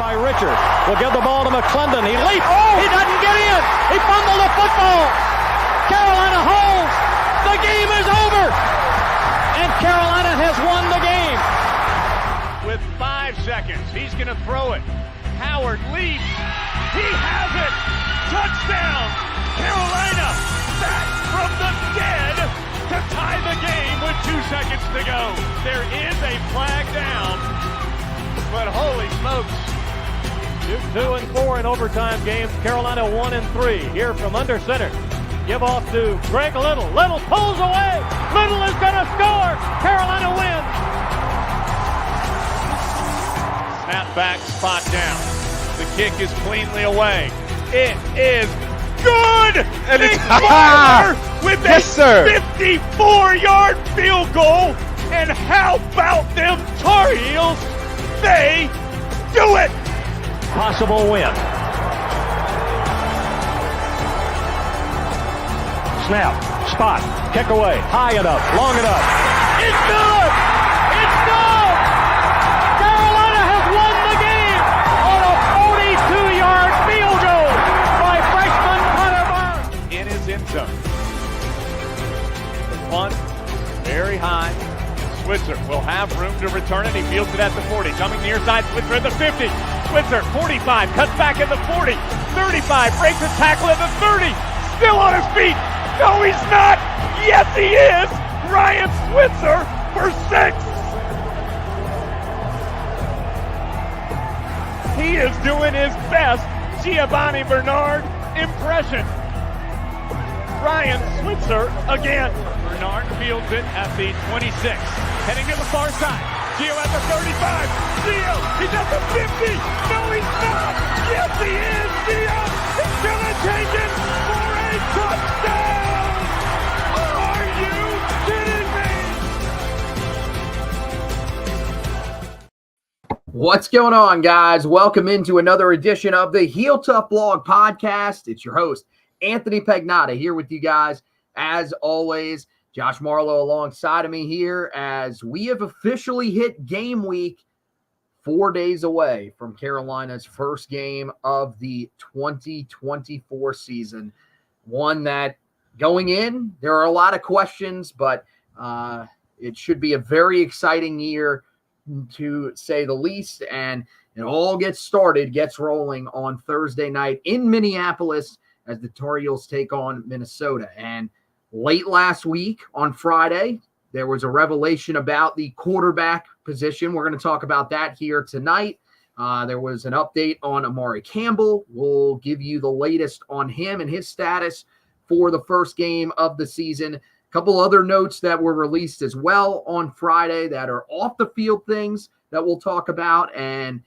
by Richard. Will give the ball to McClendon. He leaps. Oh! He doesn't get in. He fumbled the football. Carolina holds. The game is over. And Carolina has won the game. With 5 seconds, he's going to throw it. Howard leaps. He has it. Touchdown. Carolina back from the dead to tie the game with 2 seconds to go. There is a flag down, but holy smokes. 2 and 4 in overtime games. Carolina 1 and 3. Here from under center. Give off to Greg Little. Little pulls away. Little is going to score. Carolina wins. Snap back, spot down. The kick is cleanly away. It is good! And it's with a 54-yard field goal. And how about them Tar Heels? They do it! Possible win. Snap, spot, kick away, high enough, long enough. It's good! It's good! Carolina has won the game on a 42-yard field goal by freshman Connor Barnes. In his end zone. The punt, very high. Switzer will have room to return it. He fields it at the 40. Coming near side, Switzer at the 50. Switzer, 45, cuts back at the 40. 35, breaks a tackle at the 30. Still on his feet. No, he's not. Yes, he is. Ryan Switzer for 6. He is doing his best Giovanni Bernard impression. Ryan Switzer again. Bernard fields it at the 26. Heading to the far side. Gio at the 35. Gio, he's at the 50. No, he's not. Yes, he is. Gio is going to take it for a touchdown. Are you kidding me? What's going on, guys? Welcome into another edition of the Heel Tough Blog Podcast. It's your host, Anthony Pagnotta, here with you guys. As always, Josh Marlowe alongside of me here as we have officially hit game week, 4 days away from Carolina's first game of the 2024 season. One that going in, there are a lot of questions, but it should be a very exciting year to say the least. And it all gets rolling on Thursday night in Minneapolis as the Tar Heels take on Minnesota. And late last week on Friday, there was a revelation about the quarterback position. We're going to talk about that here tonight. There was an update on Amari Campbell. We'll give you the latest on him and his status for the first game of the season. A couple other notes that were released as well on Friday that are off the field things that we'll talk about. And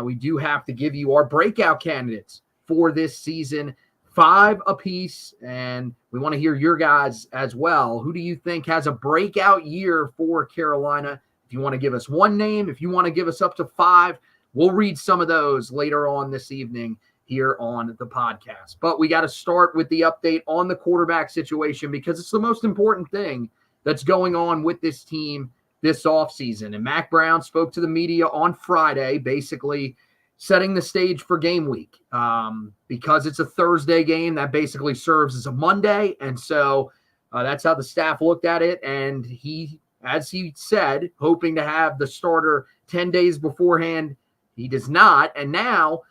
we do have to give you our breakout candidates for this season. 5 apiece, and we want to hear your guys as well. Who do you think has a breakout year for Carolina? If you want to give us one name, if you want to give us up to 5, we'll read some of those later on this evening here on the podcast. But we got to start with the update on the quarterback situation because it's the most important thing that's going on with this team this offseason. And Mack Brown spoke to the media on Friday, basically setting the stage for game week. Because it's a Thursday game, that basically serves as a Monday. And so that's how the staff looked at it. And he, as he said, hoping to have the starter 10 days beforehand, he does not. And now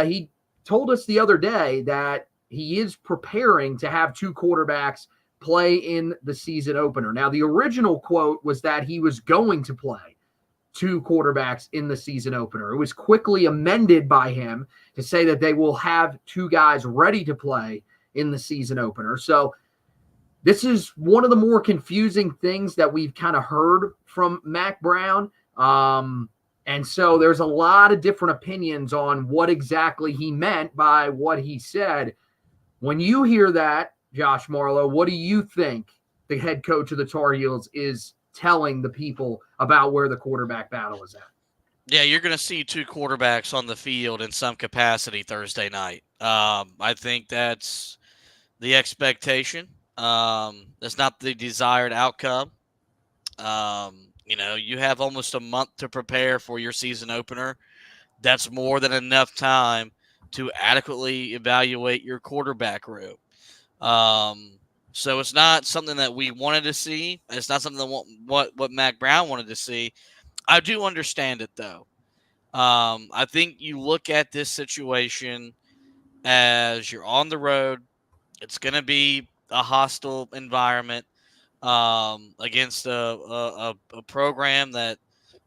he told us the other day that he is preparing to have 2 quarterbacks play in the season opener. Now, the original quote was that he was going to play 2 quarterbacks in the season opener. It was quickly amended by him to say that they will have 2 guys ready to play in the season opener. So this is one of the more confusing things that we've kind of heard from Mack Brown. And so there's a lot of different opinions on what exactly he meant by what he said. When you hear that, Josh Marlowe, what do you think the head coach of the Tar Heels is telling the people about where the quarterback battle is at? Yeah, you're going to see 2 quarterbacks on the field in some capacity Thursday night. I think that's the expectation. That's not the desired outcome. You have almost a month to prepare for your season opener. that's more than enough time to adequately evaluate your quarterback room. So it's not something that we wanted to see. It's not something that what Mack Brown wanted to see. I do understand it, though. I think you look at this situation as you're on the road. It's going to be a hostile environment against a program that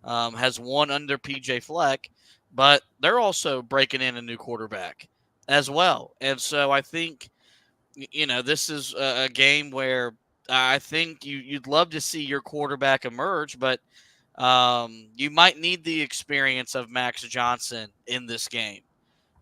has won under PJ Fleck, but they're also breaking in a new quarterback as well. And so I think, this is a game where I think you'd love to see your quarterback emerge, but you might need the experience of Max Johnson in this game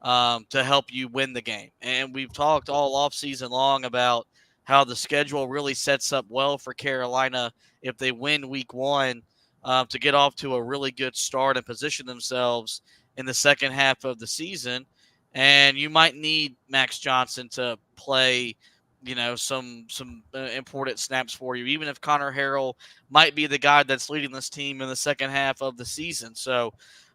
to help you win the game. And we've talked all offseason long about how the schedule really sets up well for Carolina if they win week one to get off to a really good start and position themselves in the second half of the season. And you might need Max Johnson to play, some important snaps for you, even if Connor Harrell might be the guy that's leading this team in the second half of the season. So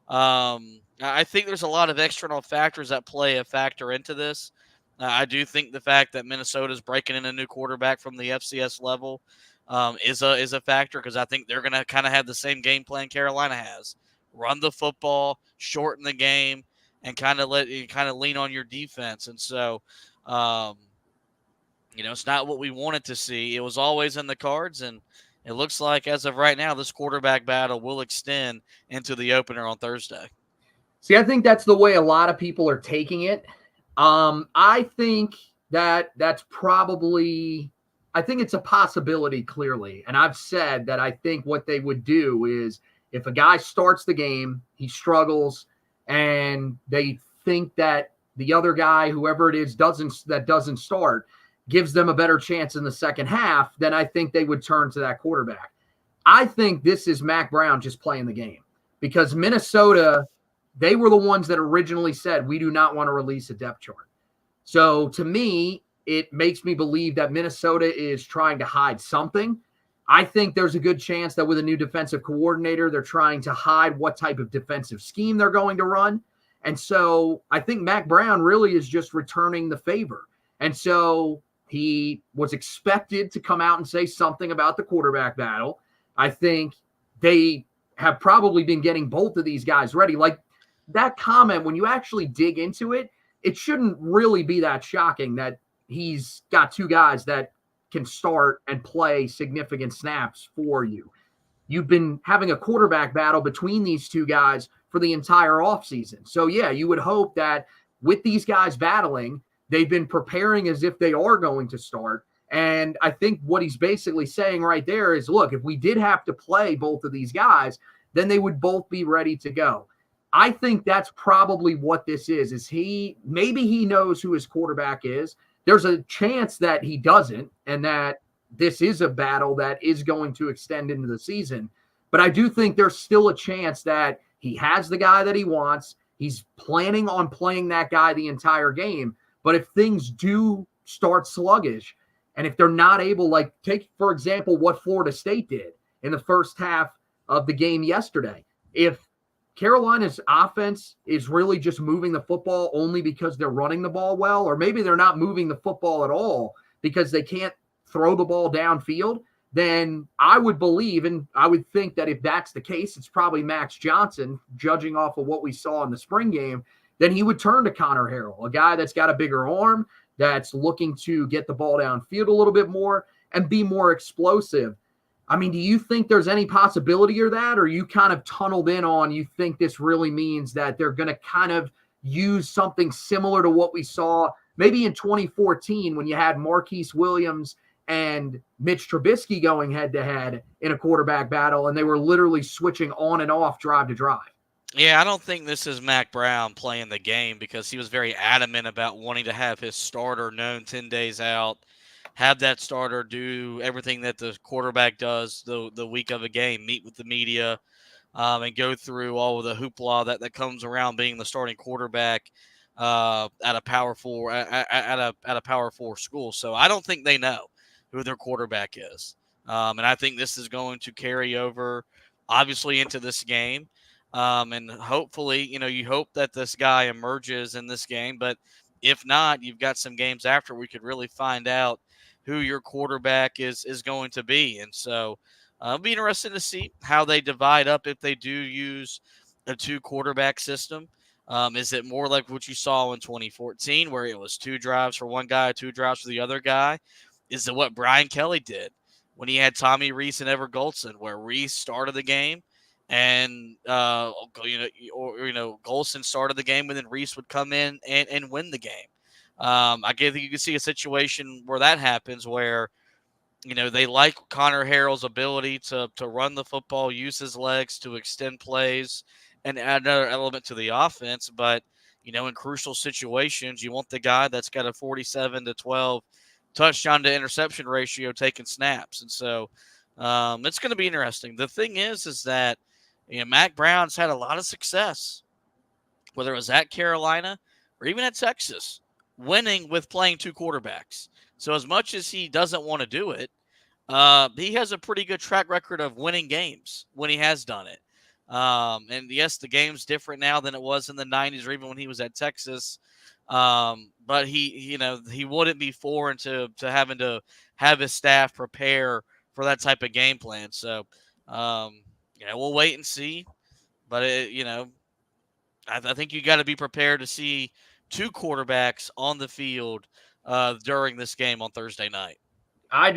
I think there's a lot of external factors that play a factor into this. I do think the fact that Minnesota is breaking in a new quarterback from the FCS level is a factor, because I think they're going to kind of have the same game plan Carolina has: run the football, shorten the game, and kind of lean on your defense. And so, it's not what we wanted to see. It was always in the cards, and it looks like as of right now, this quarterback battle will extend into the opener on Thursday. See, I think that's the way a lot of people are taking it. I think that's probably – I think it's a possibility, clearly. And I've said that I think what they would do is if a guy starts the game, he struggles, and they think that the other guy, whoever it is, doesn't start, gives them a better chance in the second half, then I think they would turn to that quarterback. I think this is Mack Brown just playing the game, because Minnesota, they were the ones that originally said, we do not want to release a depth chart. So to me, it makes me believe that Minnesota is trying to hide something. I think there's a good chance that with a new defensive coordinator, they're trying to hide what type of defensive scheme they're going to run. And so I think Mack Brown really is just returning the favor. And so he was expected to come out and say something about the quarterback battle. I think they have probably been getting both of these guys ready. Like that comment, when you actually dig into it, it shouldn't really be that shocking that he's got two guys that can start and play significant snaps for you. You've been having a quarterback battle between these two guys for the entire offseason. So, yeah, you would hope that with these guys battling, they've been preparing as if they are going to start. And I think what he's basically saying right there is, look, if we did have to play both of these guys, then they would both be ready to go. I think that's probably what this is maybe he knows who his quarterback is. There's a chance that he doesn't, and that this is a battle that is going to extend into the season. But I do think there's still a chance that he has the guy that he wants. He's planning on playing that guy the entire game. But if things do start sluggish, and if they're not able, like take, for example, what Florida State did in the first half of the game yesterday. If Carolina's offense is really just moving the football only because they're running the ball well, or maybe they're not moving the football at all because they can't throw the ball downfield, then I would believe, and I would think that if that's the case, it's probably Max Johnson, judging off of what we saw in the spring game, then he would turn to Connor Harrell, a guy that's got a bigger arm, that's looking to get the ball downfield a little bit more and be more explosive. I mean, do you think there's any possibility of that, or are you kind of tunneled in on you think this really means that they're going to kind of use something similar to what we saw maybe in 2014 when you had Marquise Williams and Mitch Trubisky going head-to-head in a quarterback battle, and they were literally switching on and off drive to drive? Yeah, I don't think this is Mack Brown playing the game, because he was very adamant about wanting to have his starter known 10 days out, have that starter do everything that the quarterback does the week of a game, meet with the media, and go through all of the hoopla that comes around being the starting quarterback at a Power 4 at a Power 4 school. So I don't think they know who their quarterback is, and I think this is going to carry over, obviously, into this game. And hopefully, you hope that this guy emerges in this game. But if not, you've got some games after we could really find out who your quarterback is going to be. And so it'll be interesting to see how they divide up if they do use a 2-quarterback system. Is it more like what you saw in 2014 where it was 2 drives for one guy, 2 drives for the other guy? Is it what Brian Kelly did when he had Tommy Rees and Everett Golson, where Rees started the game and Golson started the game, and then Rees would come in and win the game. I think you can see a situation where that happens, where they like Connor Harrell's ability to run the football, use his legs to extend plays, and add another element to the offense. But in crucial situations, you want the guy that's got a 47-12 touchdown to interception ratio taking snaps, and so it's going to be interesting. The thing is that Mack Brown's had a lot of success, whether it was at Carolina or even at Texas, winning with playing 2 quarterbacks. So as much as he doesn't want to do it, he has a pretty good track record of winning games when he has done it. And yes, the game's different now than it was in the 90s or even when he was at Texas. But he wouldn't be foreign to having to have his staff prepare for that type of game plan. So, we'll wait and see. But I think you got to be prepared to see 2 quarterbacks on the field during this game on Thursday night. I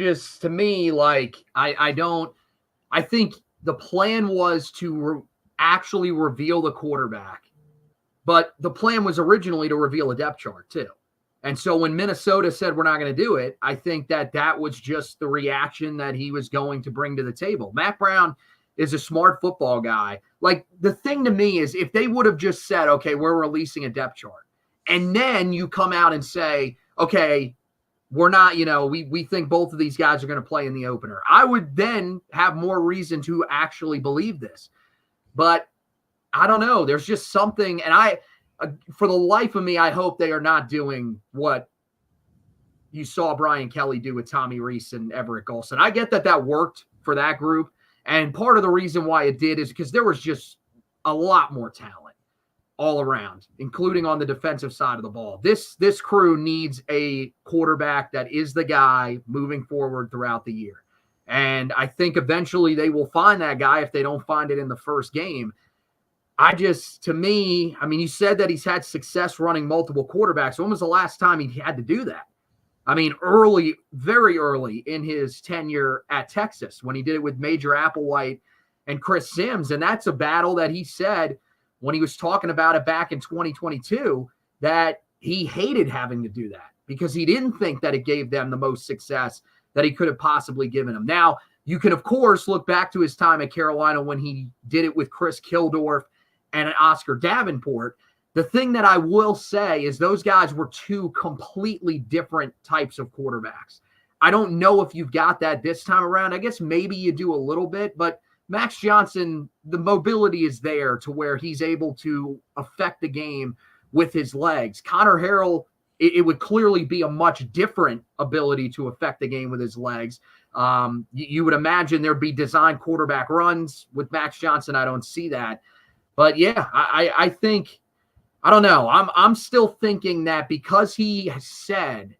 think the plan was to actually reveal the quarterback, but the plan was originally to reveal a depth chart too. And so when Minnesota said we're not going to do it, I think that was just the reaction that he was going to bring to the table. Mack Brown is a smart football guy. Like, the thing to me is, if they would have just said, okay, we're releasing a depth chart, and then you come out and say, okay, we're not, we think both of these guys are going to play in the opener, I would then have more reason to actually believe this. But I don't know. There's just something, and for the life of me, I hope they are not doing what you saw Brian Kelly do with Tommy Rees and Everett Golson. I get that worked for that group, and part of the reason why it did is because there was just a lot more talent all around, including on the defensive side of the ball. This crew needs a quarterback that is the guy moving forward throughout the year. And I think eventually they will find that guy if they don't find it in the first game. You said that he's had success running multiple quarterbacks. When was the last time he had to do that? Early, very early in his tenure at Texas, when he did it with Major Applewhite and Chris Sims. And that's a battle that he said when he was talking about it back in 2022, that he hated having to do that because he didn't think that it gave them the most success that he could have possibly given them. Now, you can, of course, look back to his time at Carolina when he did it with Chris Kildorff and Oscar Davenport. The thing that I will say is those guys were 2 completely different types of quarterbacks. I don't know if you've got that this time around. I guess maybe you do a little bit, but Max Johnson, the mobility is there to where he's able to affect the game with his legs. Connor Harrell, it would clearly be a much different ability to affect the game with his legs. You would imagine there'd be designed quarterback runs. With Max Johnson, I don't see that. But yeah, I think, I don't know. I'm still thinking that because he has said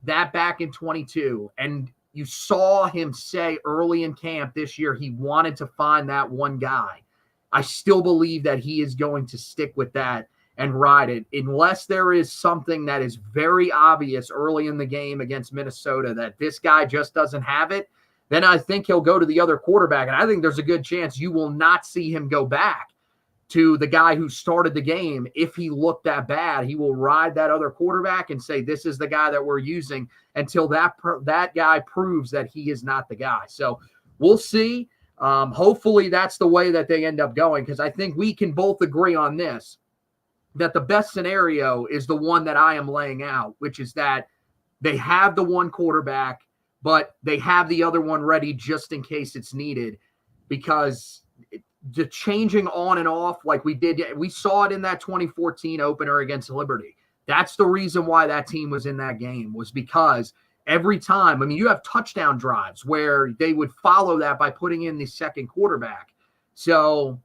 that back in 22, and you saw him say early in camp this year he wanted to find that one guy, I still believe that he is going to stick with that and ride it, unless there is something that is very obvious early in the game against Minnesota that this guy just doesn't have it. Then I think he'll go to the other quarterback, and I think there's a good chance you will not see him go back to the guy who started the game. If he looked that bad, he will ride that other quarterback and say, this is the guy that we're using until that guy proves that he is not the guy. So we'll see. Hopefully that's the way that they end up going, because I think we can both agree on this, that the best scenario is the one that I am laying out, which is that they have the one quarterback, but they have the other one ready just in case it's needed, because the changing on and off like we saw it in that 2014 opener against Liberty. That's the reason why that team was in that game, was because every time, you have touchdown drives where they would follow that by putting in the second quarterback. So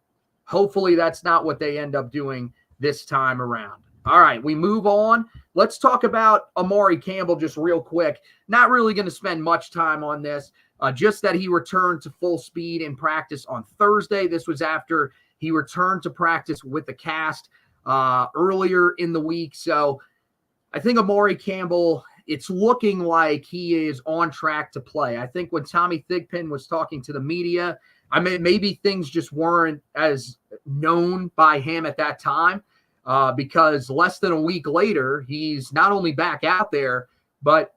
Hopefully that's not what they end up doing this time around. All right, we move on. Let's talk about Amari Campbell just real quick. Not really going to spend much time on this, just that he returned to full speed in practice on Thursday. This was after he returned to practice with the cast earlier in the week. So I think Amari Campbell, it's looking like he is on track to play. I think when Tommy Thigpen was talking to the media, maybe things just weren't as known by him at that time. Because less than a week later, he's not only back out there, but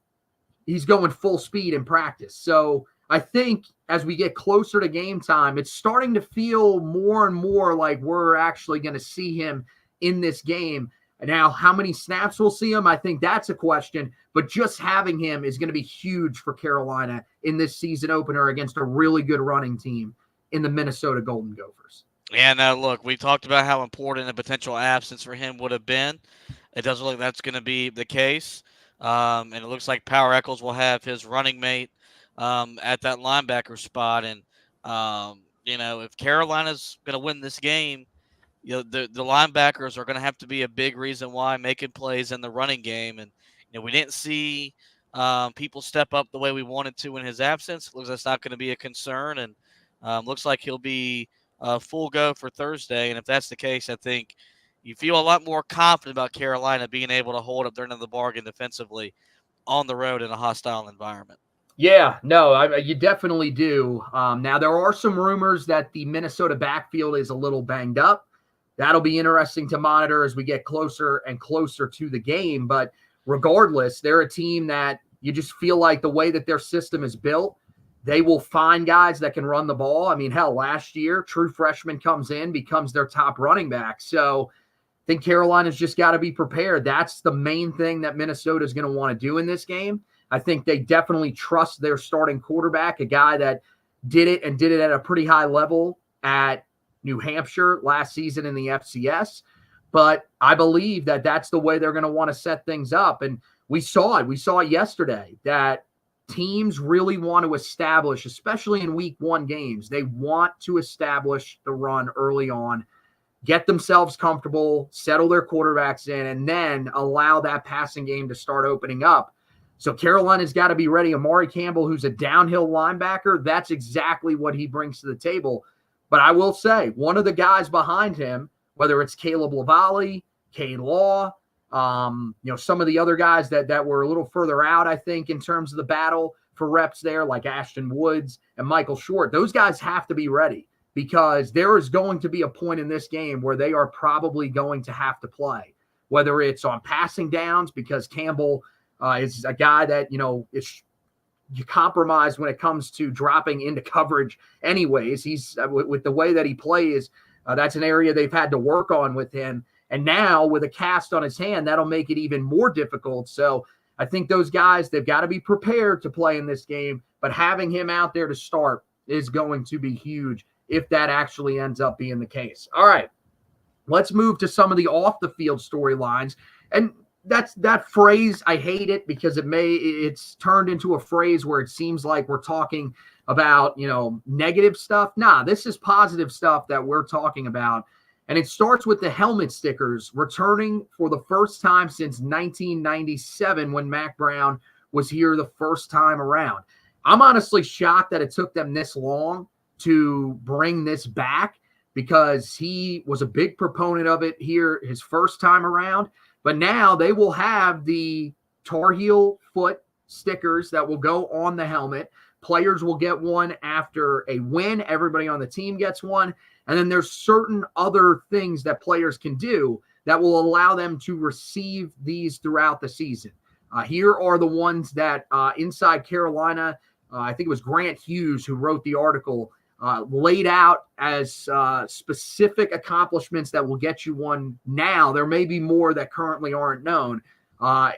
he's going full speed in practice. So I think as we get closer to game time, it's starting to feel more and more like we're actually going to see him in this game. Now, how many snaps we'll see him, I think that's a question, but just having him is going to be huge for Carolina in this season opener against a really good running team in the Minnesota Golden Gophers. And look, we talked about how important a potential absence for him would have been. It doesn't look like that's going to be the case. And it looks like Power Echols will have his running mate at that linebacker spot. And, if Carolina's going to win this game, the linebackers are going to have to be a big reason why, making plays in the running game. And, we didn't see people step up the way we wanted to in his absence. Looks like that's not going to be a concern. And looks like he'll be full go for Thursday. And if that's the case, I think you feel a lot more confident about Carolina being able to hold up their end of the bargain defensively on the road in a hostile environment. Yeah, no, you definitely do. Now, there are some rumors that the Minnesota backfield is a little banged up. That'll be interesting to monitor as we get closer and closer to the game. But regardless, they're a team that you just feel like the way that their system is built, they will find guys that can run the ball. I mean, hell, last year, true freshman comes in, becomes their top running back. So I think Carolina's just got to be prepared. That's the main thing that Minnesota is going to want to do in this game. I think they definitely trust their starting quarterback, a guy that did it at a pretty high level at New Hampshire last season in the FCS. But I believe that that's the way they're going to want to set things up. And we saw it. We saw it yesterday that teams really want to establish, especially in week one games, they want to establish the run early on, get themselves comfortable, settle their quarterbacks in, and then allow that passing game to start opening up. So Carolina's got to be ready. Amari Campbell, who's a downhill linebacker, that's exactly what he brings to the table. But I will say, one of the guys behind him, whether it's Caleb Lavallee, Cade Law, some of the other guys that were a little further out, I think, in terms of the battle for reps there, like Ashton Woods and Michael Short, those guys have to be ready because there is going to be a point in this game where they are probably going to have to play, whether it's on passing downs because Campbell is a guy that, is you compromise when it comes to dropping into coverage anyways. He's with the way that he plays, that's an area they've had to work on with him. And now with a cast on his hand, that'll make it even more difficult. So I think those guys, they've got to be prepared to play in this game, but having him out there to start is going to be huge if that actually ends up being the case. All right, let's move to some of the off the field storylines. And that phrase, I hate it because it's turned into a phrase where it seems like we're talking about, negative stuff. Nah, this is positive stuff that we're talking about. And it starts with the helmet stickers returning for the first time since 1997 when Mack Brown was here the first time around. I'm honestly shocked that it took them this long to bring this back because he was a big proponent of it here his first time around. But now they will have the Tar Heel foot stickers that will go on the helmet. Players will get one after a win. Everybody on the team gets one. And then there's certain other things that players can do that will allow them to receive these throughout the season. Here are the ones that Inside Carolina, I think it was Grant Hughes who wrote the article, laid out as specific accomplishments that will get you one now. There may be more that currently aren't known.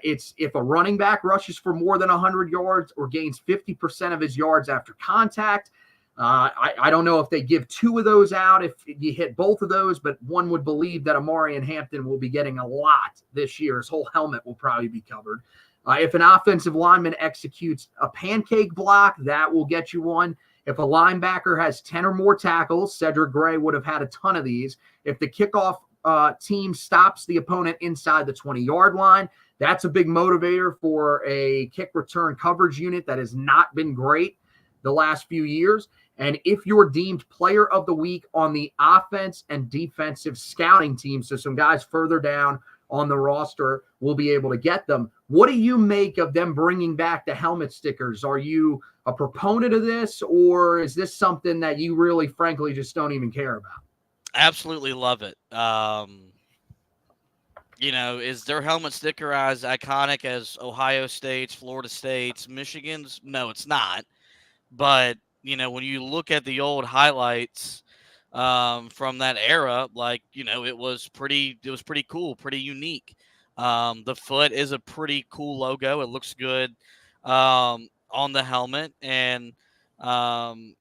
It's if a running back rushes for more than 100 yards or gains 50% of his yards after contact. I don't know if they give two of those out if you hit both of those, but one would believe that Amari and Hampton will be getting a lot this year. His whole helmet will probably be covered. If an offensive lineman executes a pancake block, that will get you one. If a linebacker has 10 or more tackles, Cedric Gray would have had a ton of these. If the kickoff team stops the opponent inside the 20-yard line, that's a big motivator for a kick return coverage unit that has not been great the last few years. And if you're deemed player of the week on the offense and defensive scouting team, so some guys further down on the roster will be able to get them. What do you make of them bringing back the helmet stickers? Are you a proponent of this, or is this something that you really, frankly, just don't even care about? Absolutely love it. Is their helmet sticker as iconic as Ohio State's, Florida State's, Michigan's? No, it's not. But, when you look at the old highlights from that era, it was pretty cool, pretty unique. The foot is a pretty cool logo. It looks good on the helmet. And, when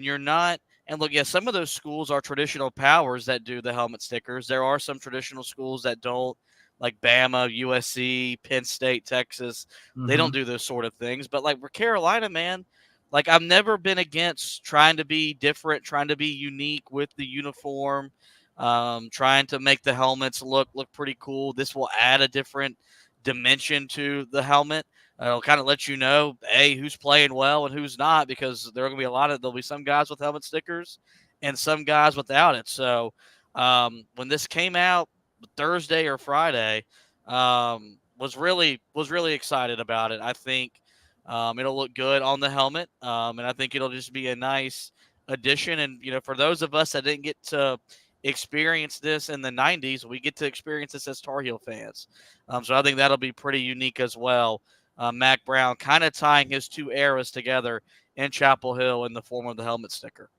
you're not, and look, yeah, some of those schools are traditional powers that do the helmet stickers. There are some traditional schools that don't, like Bama, USC, Penn State, Texas. They don't do those sort of things. But like for Carolina, man, like I've never been against trying to be different, trying to be unique with the uniform, trying to make the helmets look pretty cool. This will add a different dimension to the helmet. It'll kind of let you know, hey, who's playing well and who's not, because there'll be some guys with helmet stickers and some guys without it. So when this came out Thursday or Friday, was really excited about it. I think it'll look good on the helmet, and I think it'll just be a nice addition. And for those of us that didn't get to experience this in the 90s, we get to experience this as Tar Heel fans. So I think that'll be pretty unique as well. Mack Brown kind of tying his two eras together in Chapel Hill in the form of the helmet sticker.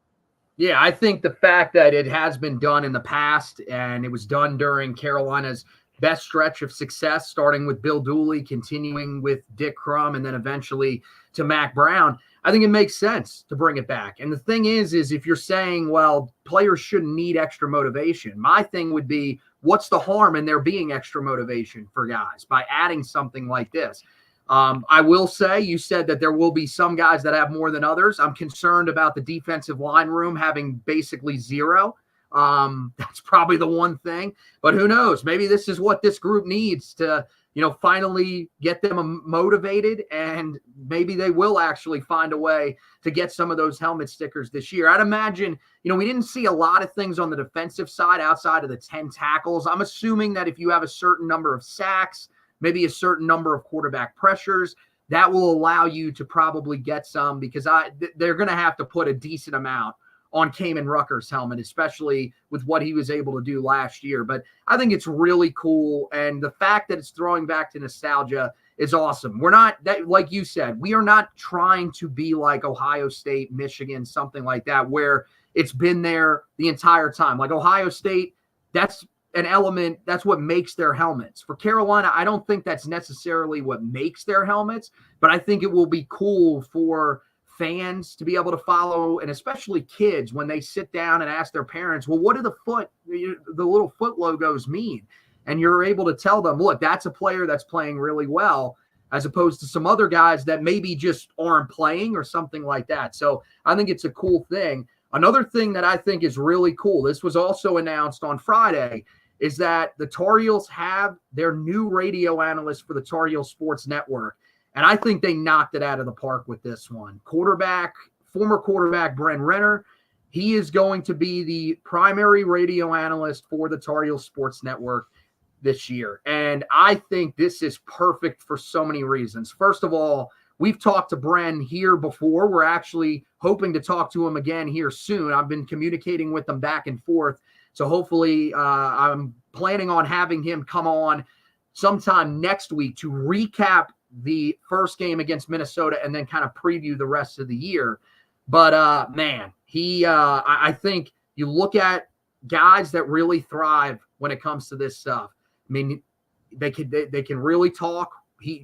Yeah, I think the fact that it has been done in the past, and it was done during Carolina's best stretch of success, starting with Bill Dooley, continuing with Dick Crum, and then eventually to Mack Brown, I think it makes sense to bring it back. And the thing is if you're saying, well, players shouldn't need extra motivation, my thing would be, what's the harm in there being extra motivation for guys by adding something like this? I will say, you said that there will be some guys that have more than others. I'm concerned about the defensive line room having basically zero. That's probably the one thing, but who knows? Maybe this is what this group needs to, finally get them motivated, and maybe they will actually find a way to get some of those helmet stickers this year. I'd imagine, we didn't see a lot of things on the defensive side outside of the 10 tackles. I'm assuming that if you have a certain number of sacks, maybe a certain number of quarterback pressures, that will allow you to probably get some, because they're going to have to put a decent amount on Kamen Rucker's helmet, especially with what he was able to do last year. But I think it's really cool, and the fact that it's throwing back to nostalgia is awesome. We're not, that, like you said, we are not trying to be like Ohio State, Michigan, something like that, where it's been there the entire time. Like Ohio State, that's an element, that's what makes their helmets. For Carolina, I don't think that's necessarily what makes their helmets, but I think it will be cool for fans to be able to follow, and especially kids, when they sit down and ask their parents, well, what do the little foot logos mean? And you're able to tell them, look, that's a player that's playing really well, as opposed to some other guys that maybe just aren't playing or something like that. So I think it's a cool thing. Another thing that I think is really cool, this was also announced on Friday, is that the Tar Heels have their new radio analyst for the Tar Heel Sports Network. And I think they knocked it out of the park with this one. Former quarterback Bryn Renner, he is going to be the primary radio analyst for the Tar Heel Sports Network this year. And I think this is perfect for so many reasons. First of all, we've talked to Bryn here before. We're actually hoping to talk to him again here soon. I've been communicating with them back and forth. So hopefully I'm planning on having him come on sometime next week to recap the first game against Minnesota and then kind of preview the rest of the year. But man, I think you look at guys that really thrive when it comes to this stuff. I mean, they can really talk.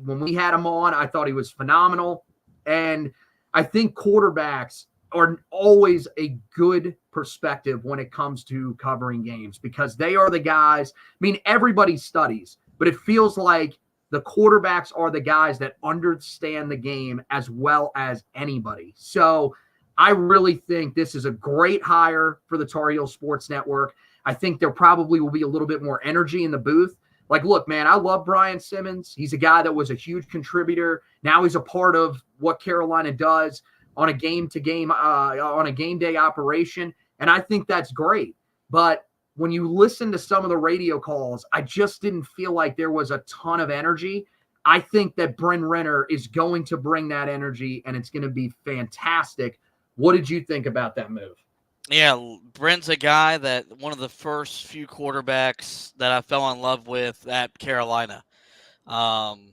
When we had him on, I thought he was phenomenal. And I think quarterbacks are always a good perspective when it comes to covering games, because they are the guys. I mean, everybody studies, but it feels like the quarterbacks are the guys that understand the game as well as anybody. So I really think this is a great hire for the Tar Heel Sports Network. I think there probably will be a little bit more energy in the booth. Like, look, man, I love Brian Simmons. He's a guy that was a huge contributor. Now he's a part of what Carolina does on a game day operation. And I think that's great. But when you listen to some of the radio calls, I just didn't feel like there was a ton of energy. I think that Bryn Renner is going to bring that energy, and it's going to be fantastic. What did you think about that move? Yeah, Bryn's a guy that one of the first few quarterbacks that I fell in love with at Carolina. And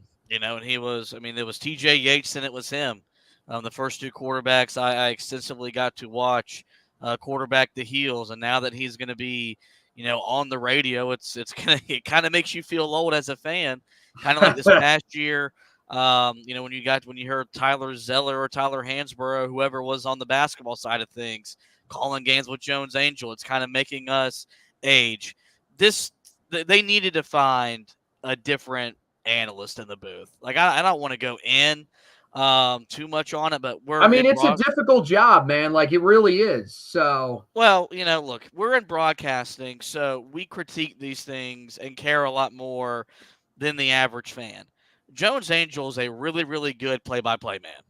he was, it was TJ Yates and it was him. The first two quarterbacks I extensively got to watch quarterback the heels. And now that he's going to be, on the radio, it kind of makes you feel old as a fan, kind of like this past year. When you heard Tyler Zeller or Tyler Hansborough, whoever was on the basketball side of things, calling games with Jones Angel, it's kind of making us age. They needed to find a different analyst in the booth. Like I don't want to go in too much on it, but it's a difficult job, man. Like it really is. So look, we're in broadcasting, so we critique these things and care a lot more than the average fan. Jones Angel is a really, really good play-by-play man.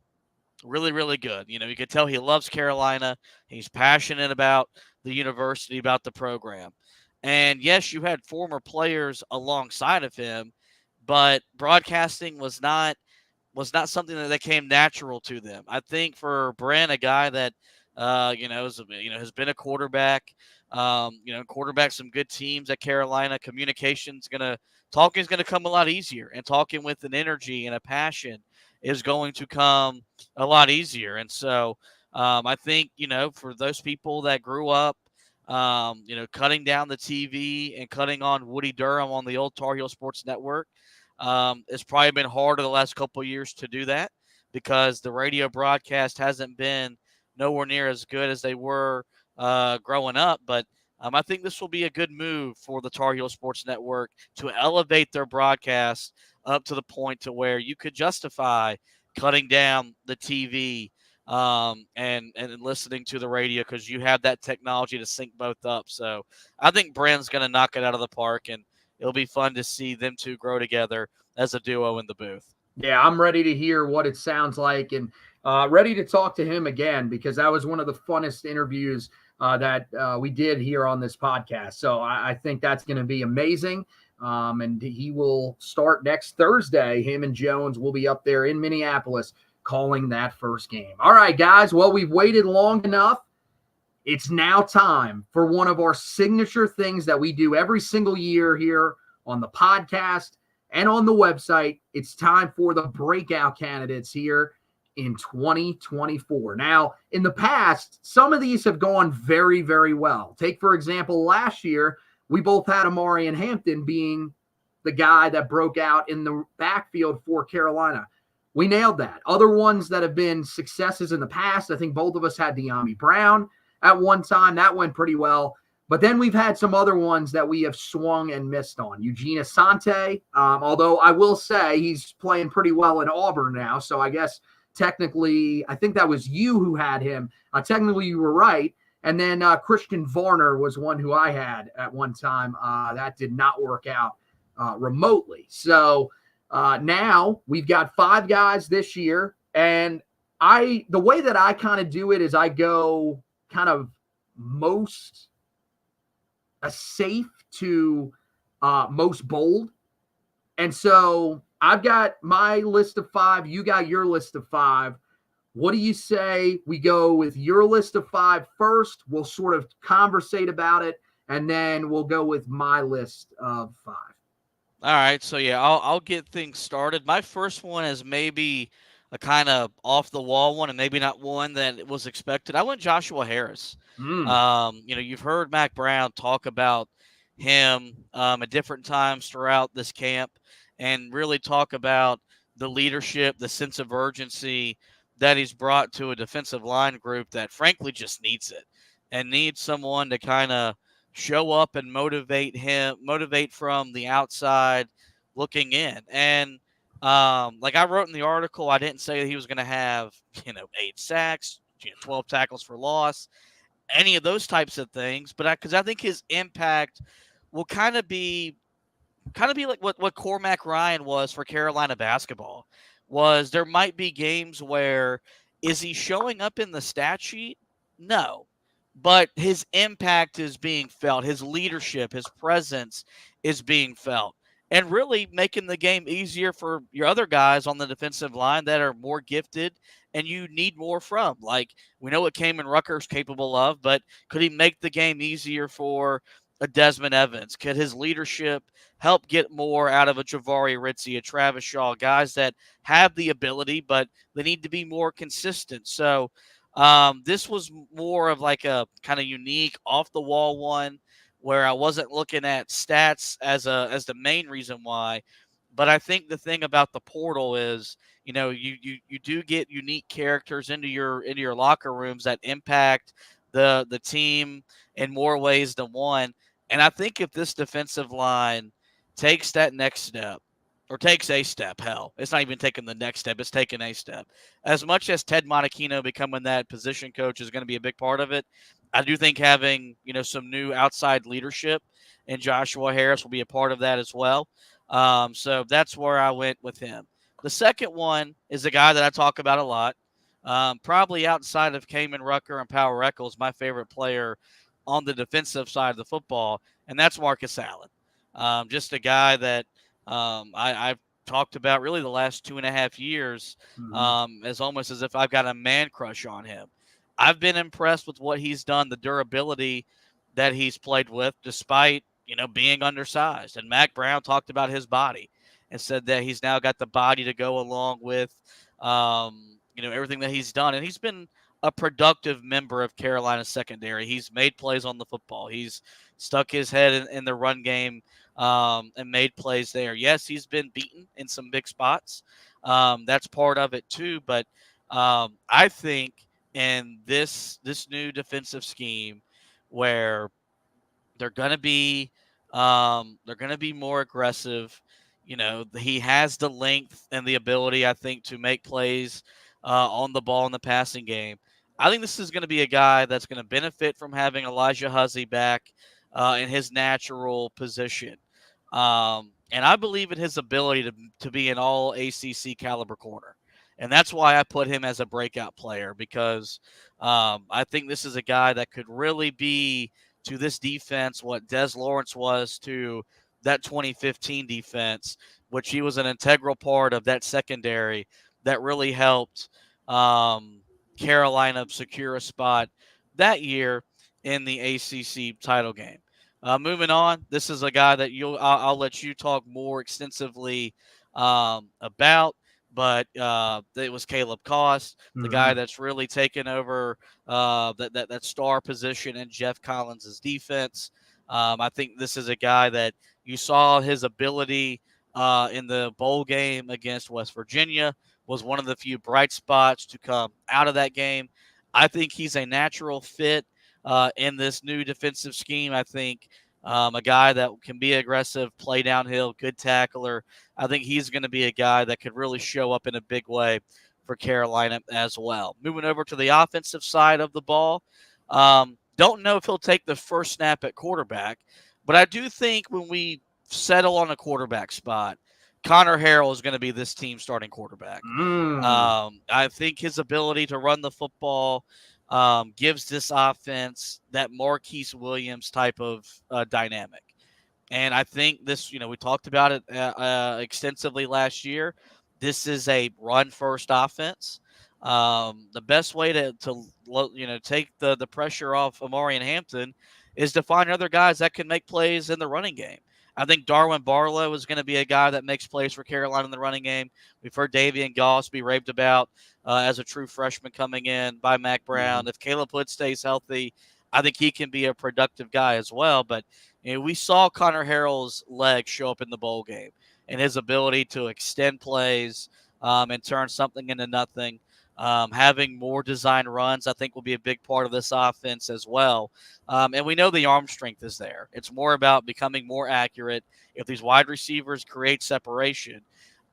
Really, really good. You could tell he loves Carolina. He's passionate about the university, about the program. And yes, you had former players alongside of him, but broadcasting was not something that came natural to them. I think for Bryn, a guy that has been a quarterback, quarterback some good teams at Carolina. Talking is gonna come a lot easier, and talking with an energy and a passion is going to come a lot easier. And so I think, for those people that grew up, cutting down the TV and cutting on Woody Durham on the old Tar Heel Sports Network, it's probably been harder the last couple of years to do that because the radio broadcast hasn't been nowhere near as good as they were growing up. But I think this will be a good move for the Tar Heel Sports Network to elevate their broadcast up to the point to where you could justify cutting down the TV and listening to the radio because you have that technology to sync both up. So I think Bryn's going to knock it out of the park, and it'll be fun to see them two grow together as a duo in the booth. Yeah, I'm ready to hear what it sounds like and ready to talk to him again because that was one of the funnest interviews that we did here on this podcast. So I think that's going to be amazing. And he will start next Thursday. Him and Jones will be up there in Minneapolis calling that first game. All right, guys. Well, we've waited long enough. It's now time for one of our signature things that we do every single year here on the podcast and on the website. It's time for the breakout candidates here in 2024. Now, in the past, some of these have gone very, very well. Take, for example, last year, we both had Amari and Hampton being the guy that broke out in the backfield for Carolina. We nailed that. Other ones that have been successes in the past, I think both of us had Mack Brown at one time. That went pretty well. But then we've had some other ones that we have swung and missed on. Eugene Asante, although I will say he's playing pretty well in Auburn now. So I guess technically, I think that was you who had him. Technically, you were right. And then Christian Varner was one who I had at one time. That did not work out remotely. So now we've got 5 guys this year. And the way that I kind of do it is I go kind of most safe to most bold. And so I've got my list of 5. You got your list of 5. What do you say we go with your list of 5 first? We'll sort of conversate about it, and then we'll go with my list of 5. All right, so yeah, I'll get things started. My first one is maybe a kind of off-the-wall one and maybe not one that was expected. I went Joshua Harris. You've heard Mack Brown talk about him at different times throughout this camp and really talk about the leadership, the sense of urgency that he's brought to a defensive line group that frankly just needs it and needs someone to kind of show up and motivate from the outside looking in. And like I wrote in the article, I didn't say that he was going to have, 8 sacks, 12 tackles for loss, any of those types of things. But because I think his impact will kind of be like what Cormac Ryan was for Carolina basketball. Was there might be games where is he showing up in the stat sheet? No. But his impact is being felt. His leadership, his presence is being felt. And really making the game easier for your other guys on the defensive line that are more gifted and you need more from. Like, we know what Kamen Rucker's capable of, but could he make the game easier for a Desmond Evans? Could his leadership help get more out of a Jahvari Ritzie, a Travis Shaw, guys that have the ability, but they need to be more consistent? So this was more of like a kind of unique off-the-wall one where I wasn't looking at stats as the main reason why. But I think the thing about the portal is, you do get unique characters into your locker rooms that impact the team in more ways than one. And I think if this defensive line takes that next step, or takes a step, hell, it's not even taking the next step, it's taking a step. As much as Ted Monachino becoming that position coach is going to be a big part of it, I do think having, some new outside leadership and Joshua Harris will be a part of that as well. So that's where I went with him. The second one is a guy that I talk about a lot. Probably outside of Kamen Rucker and Power Eccles, my favorite player on the defensive side of the football, and that's Marcus Allen. Just a guy that I've talked about really the last 2.5 years as almost as if I've got a man crush on him. I've been impressed with what he's done, the durability that he's played with, despite, being undersized. And Mack Brown talked about his body and said that he's now got the body to go along with, everything that he's done. And he's been a productive member of Carolina's secondary. He's made plays on the football. He's stuck his head in the run game and made plays there. Yes, he's been beaten in some big spots. That's part of it too. But I think in this new defensive scheme where they're going to be more aggressive, he has the length and the ability, I think, to make plays on the ball in the passing game. I think this is going to be a guy that's going to benefit from having Elijah Huzzy back in his natural position. And I believe in his ability to be an all ACC caliber corner. And that's why I put him as a breakout player, because I think this is a guy that could really be to this defense what Des Lawrence was to that 2015 defense, which he was an integral part of that secondary that really helped Carolina secure a spot that year in the ACC title game. Moving on, this is a guy that I'll let you talk more extensively about, but it was Caleb Cost, the guy that's really taken over that star position in Jeff Collins' defense. I think this is a guy that you saw his ability in the bowl game against West Virginia was one of the few bright spots to come out of that game. I think he's a natural fit in this new defensive scheme. I think a guy that can be aggressive, play downhill, good tackler. I think he's going to be a guy that could really show up in a big way for Carolina as well. Moving over to the offensive side of the ball, don't know if he'll take the first snap at quarterback, but I do think when we settle on a quarterback spot, Connor Harrell is going to be this team's starting quarterback. I think his ability to run the football gives this offense that Marquise Williams type of dynamic. And I think this, we talked about it extensively last year. This is a run-first offense. The best way to take the pressure off Amarian Hampton is to find other guys that can make plays in the running game. I think Darwin Barlow is going to be a guy that makes plays for Carolina in the running game. We've heard Davian Goss be raved about as a true freshman coming in by Mack Brown. If Caleb Hood stays healthy, I think he can be a productive guy as well. But we saw Connor Harrell's legs show up in the bowl game and his ability to extend plays and turn something into nothing. Having more design runs, I think, will be a big part of this offense as well. And we know the arm strength is there. It's more about becoming more accurate. If these wide receivers create separation,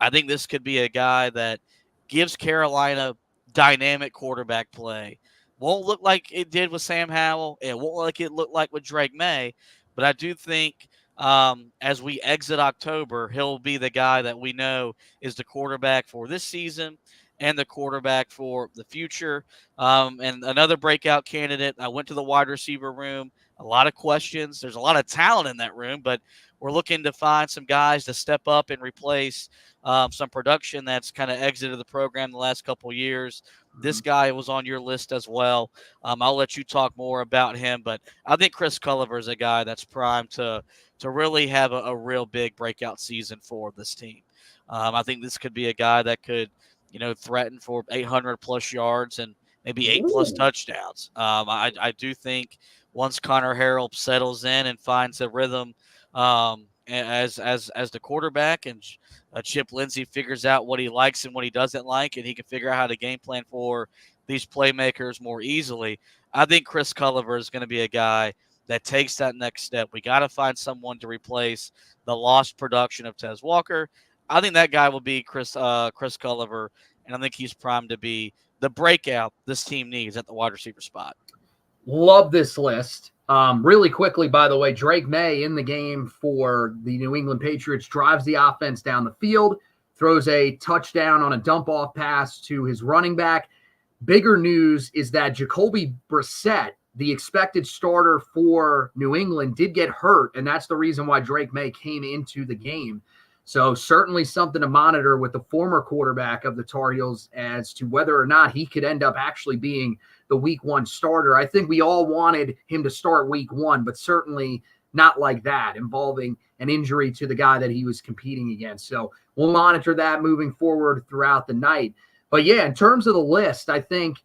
I think this could be a guy that gives Carolina dynamic quarterback play Won't look like it did with Sam Howell. It won't look like with Drake May. But I do think as we exit October, he'll be the guy that we know is the quarterback for this season and the quarterback for the future. And another breakout candidate. I went to the wide receiver room. A lot of questions. There's a lot of talent in that room, but we're looking to find some guys to step up and replace some production that's kind of exited the program the last couple of years. This guy was on your list as well. I'll let you talk more about him, but I think Chris Culliver is a guy that's primed to really have a real big breakout season for this team. I think this could be a guy that could, threaten for 800 plus yards and maybe 8+ touchdowns. I do think once Connor Harrell settles in and finds a rhythm as the quarterback, and Chip Lindsey figures out what he likes and what he doesn't like, and he can figure out how to game plan for these playmakers more easily, I think Chris Culliver is going to be a guy that takes that next step. We got to find someone to replace the lost production of Tez Walker. I think that guy will be Chris Culliver, and I think he's primed to be the breakout this team needs at the wide receiver spot. Love this list. Really quickly, by the way, Drake May in the game for the New England Patriots drives the offense down the field, throws a touchdown on a dump-off pass to his running back. Bigger news is that Jacoby Brissett, the expected starter for New England, did get hurt, and that's the reason why Drake May came into the game. So certainly something to monitor with the former quarterback of the Tar Heels as to whether or not he could end up actually being the week 1 starter. I think we all wanted him to start week 1, but certainly not like that, involving an injury to the guy that he was competing against. So we'll monitor that moving forward throughout the night. But yeah, in terms of the list, I think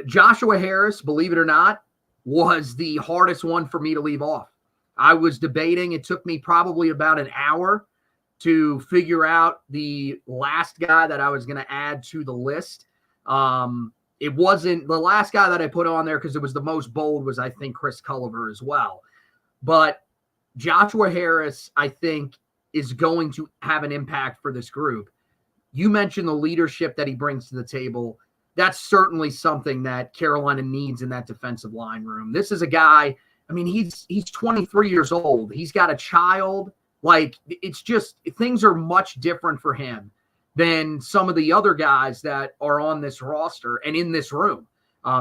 Joshua Harris, believe it or not, was the hardest one for me to leave off. I was debating. It took me probably about an hour to figure out the last guy that I was going to add to the list. It wasn't the last guy that I put on there because it was the most bold was, I think, Chris Culliver as well. But Joshua Harris, I think, is going to have an impact for this group. You mentioned the leadership that he brings to the table. That's certainly something that Carolina needs in that defensive line room. This is a guy, I mean, he's 23 years old. He's got a child. Like, it's just, things are much different for him than some of the other guys that are on this roster and in this room.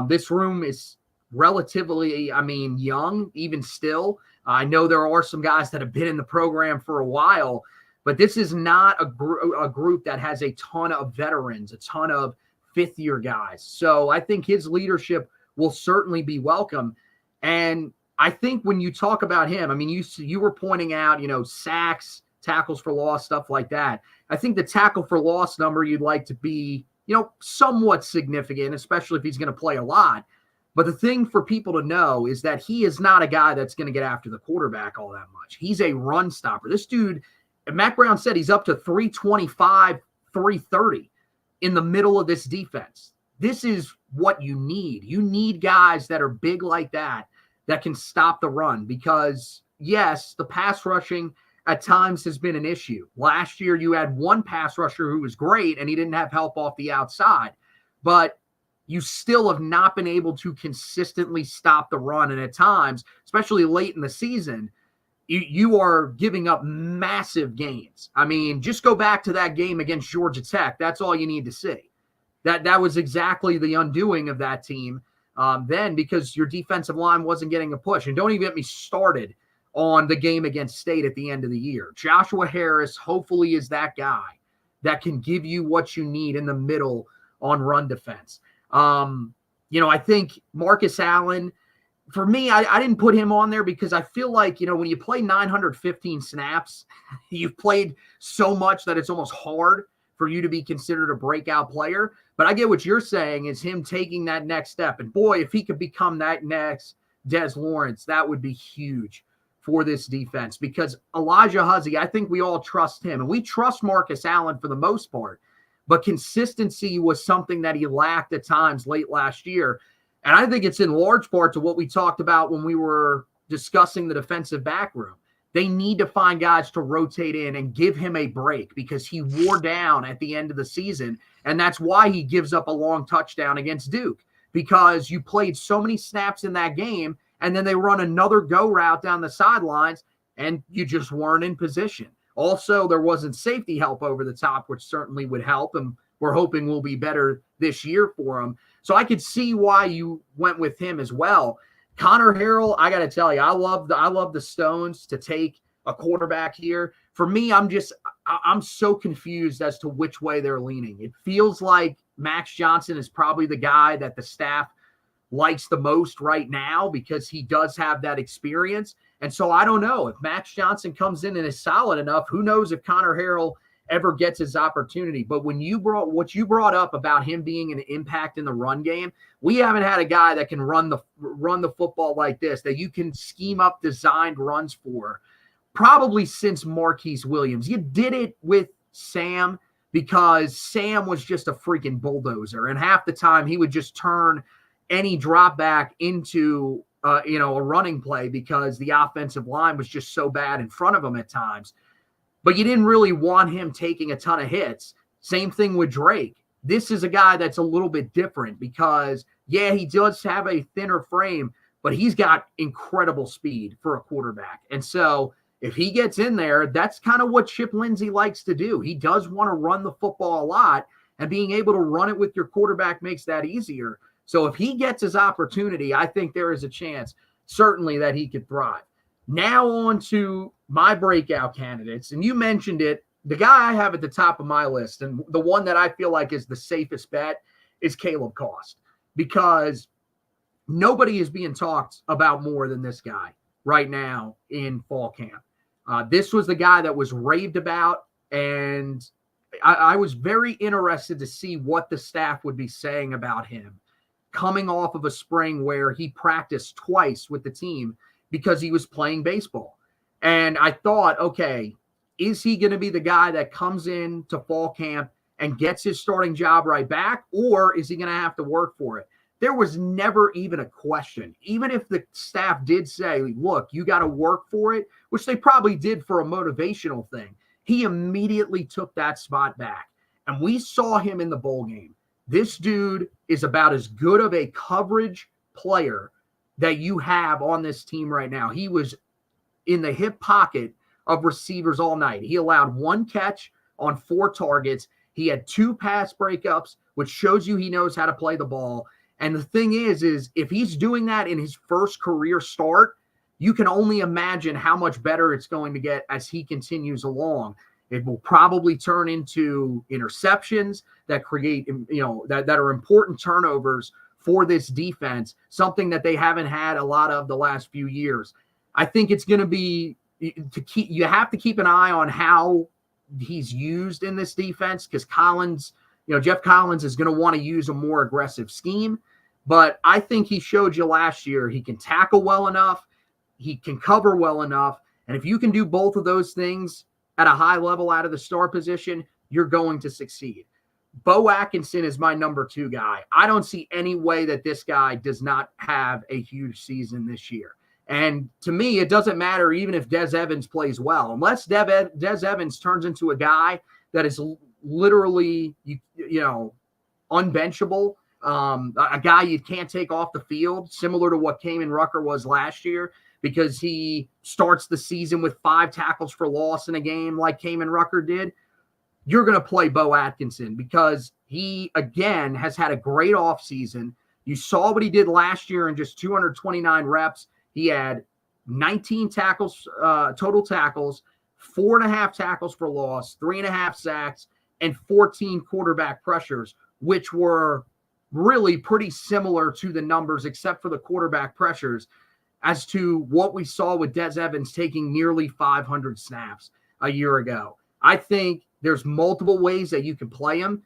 This room is relatively, young, even still. I know there are some guys that have been in the program for a while, but this is not a group that has a ton of veterans, a ton of fifth-year guys. So I think his leadership will certainly be welcome. And I think when you talk about him, I mean, you were pointing out, sacks, tackles for loss, stuff like that. I think the tackle for loss number you'd like to be, somewhat significant, especially if he's going to play a lot. But the thing for people to know is that he is not a guy that's going to get after the quarterback all that much. He's a run stopper. This dude, Mack Brown said he's up to 325, 330 in the middle of this defense. This is what you need. You need guys that are big like that can stop the run because, yes, the pass rushing at times has been an issue. Last year, you had one pass rusher who was great, and he didn't have help off the outside. But you still have not been able to consistently stop the run. And at times, especially late in the season, you are giving up massive gains. I mean, just go back to that game against Georgia Tech. That's all you need to see. That was exactly the undoing of that team then because your defensive line wasn't getting a push. And don't even get me started on the game against State at the end of the year. Joshua Harris hopefully is that guy that can give you what you need in the middle on run defense. I think Marcus Allen, for me, I didn't put him on there because I feel like, when you play 915 snaps, you've played so much that it's almost hard for you to be considered a breakout player. But I get what you're saying is him taking that next step. And boy, if he could become that next Des Lawrence, that would be huge for this defense because Elijah Huzzy, I think we all trust him. And we trust Marcus Allen for the most part. But consistency was something that he lacked at times late last year. And I think it's in large part to what we talked about when we were discussing the defensive back room. They need to find guys to rotate in and give him a break because he wore down at the end of the season. And that's why he gives up a long touchdown against Duke because you played so many snaps in that game, and then they run another go route down the sidelines, and you just weren't in position. Also, there wasn't safety help over the top, which certainly would help, and we're hoping will be better this year for him. So I could see why you went with him as well. Connor Harrell, I got to tell you, I love the Stones to take a quarterback here. For me, I'm so confused as to which way they're leaning. It feels like Max Johnson is probably the guy that the staff likes the most right now because he does have that experience. And so I don't know if Max Johnson comes in and is solid enough. Who knows if Connor Harrell ever gets his opportunity. But when you brought up about him being an impact in the run game, we haven't had a guy that can run the football like this, that you can scheme up designed runs for, probably since Marquise Williams. You did it with Sam because Sam was just a freaking bulldozer, and half the time he would just turn any drop back into a running play because the offensive line was just so bad in front of him at times. But you didn't really want him taking a ton of hits. Same thing with Drake. This is a guy that's a little bit different because, yeah, he does have a thinner frame, but he's got incredible speed for a quarterback. And so if he gets in there, that's kind of what Chip Lindsey likes to do. He does want to run the football a lot, and being able to run it with your quarterback makes that easier. So if he gets his opportunity, I think there is a chance, certainly, that he could thrive. Now on to my breakout candidates, and you mentioned it. The guy I have at the top of my list, and the one that I feel like is the safest bet, is Caleb Cost, because nobody is being talked about more than this guy right now in fall camp. This was the guy that was raved about, and I was very interested to see what the staff would be saying about him coming off of a spring where he practiced twice with the team because he was playing baseball. And I thought, okay, is he going to be the guy that comes in to fall camp and gets his starting job right back, or is he going to have to work for it? There was never even a question. Even if the staff did say, look, you got to work for it, which they probably did for a motivational thing, he immediately took that spot back. And we saw him in the bowl game. This dude is about as good of a coverage player that you have on this team right now. He was in the hip pocket of receivers all night. He allowed 1 catch on 4 targets. He had 2 pass breakups, which shows you he knows how to play the ball. And the thing is if he's doing that in his first career start, you can only imagine how much better it's going to get as he continues along. It will probably turn into interceptions that create, that are important turnovers for this defense, something that they haven't had a lot of the last few years. I think it's going to be you have to keep an eye on how he's used in this defense, because Jeff Collins is going to want to use a more aggressive scheme. But I think he showed you last year he can tackle well enough, he can cover well enough, and if you can do both of those things at a high level out of the star position, you're going to succeed. Bo Atkinson is my number 2 guy. I don't see any way that this guy does not have a huge season this year. And to me, it doesn't matter even if Des Evans plays well. Unless Des Evans turns into a guy that is literally, unbenchable, a guy you can't take off the field, similar to what Kamen Rucker was last year, because he starts the season with 5 tackles for loss in a game like Kamen Rucker did, you're going to play Bo Atkinson because he, again, has had a great offseason. You saw what he did last year in just 229 reps. He had 19 tackles, total tackles, 4.5 tackles for loss, 3.5 sacks, and 14 quarterback pressures, which were really pretty similar to the numbers, except for the quarterback pressures, as to what we saw with Des Evans taking nearly 500 snaps a year ago. I think there's multiple ways that you can play him.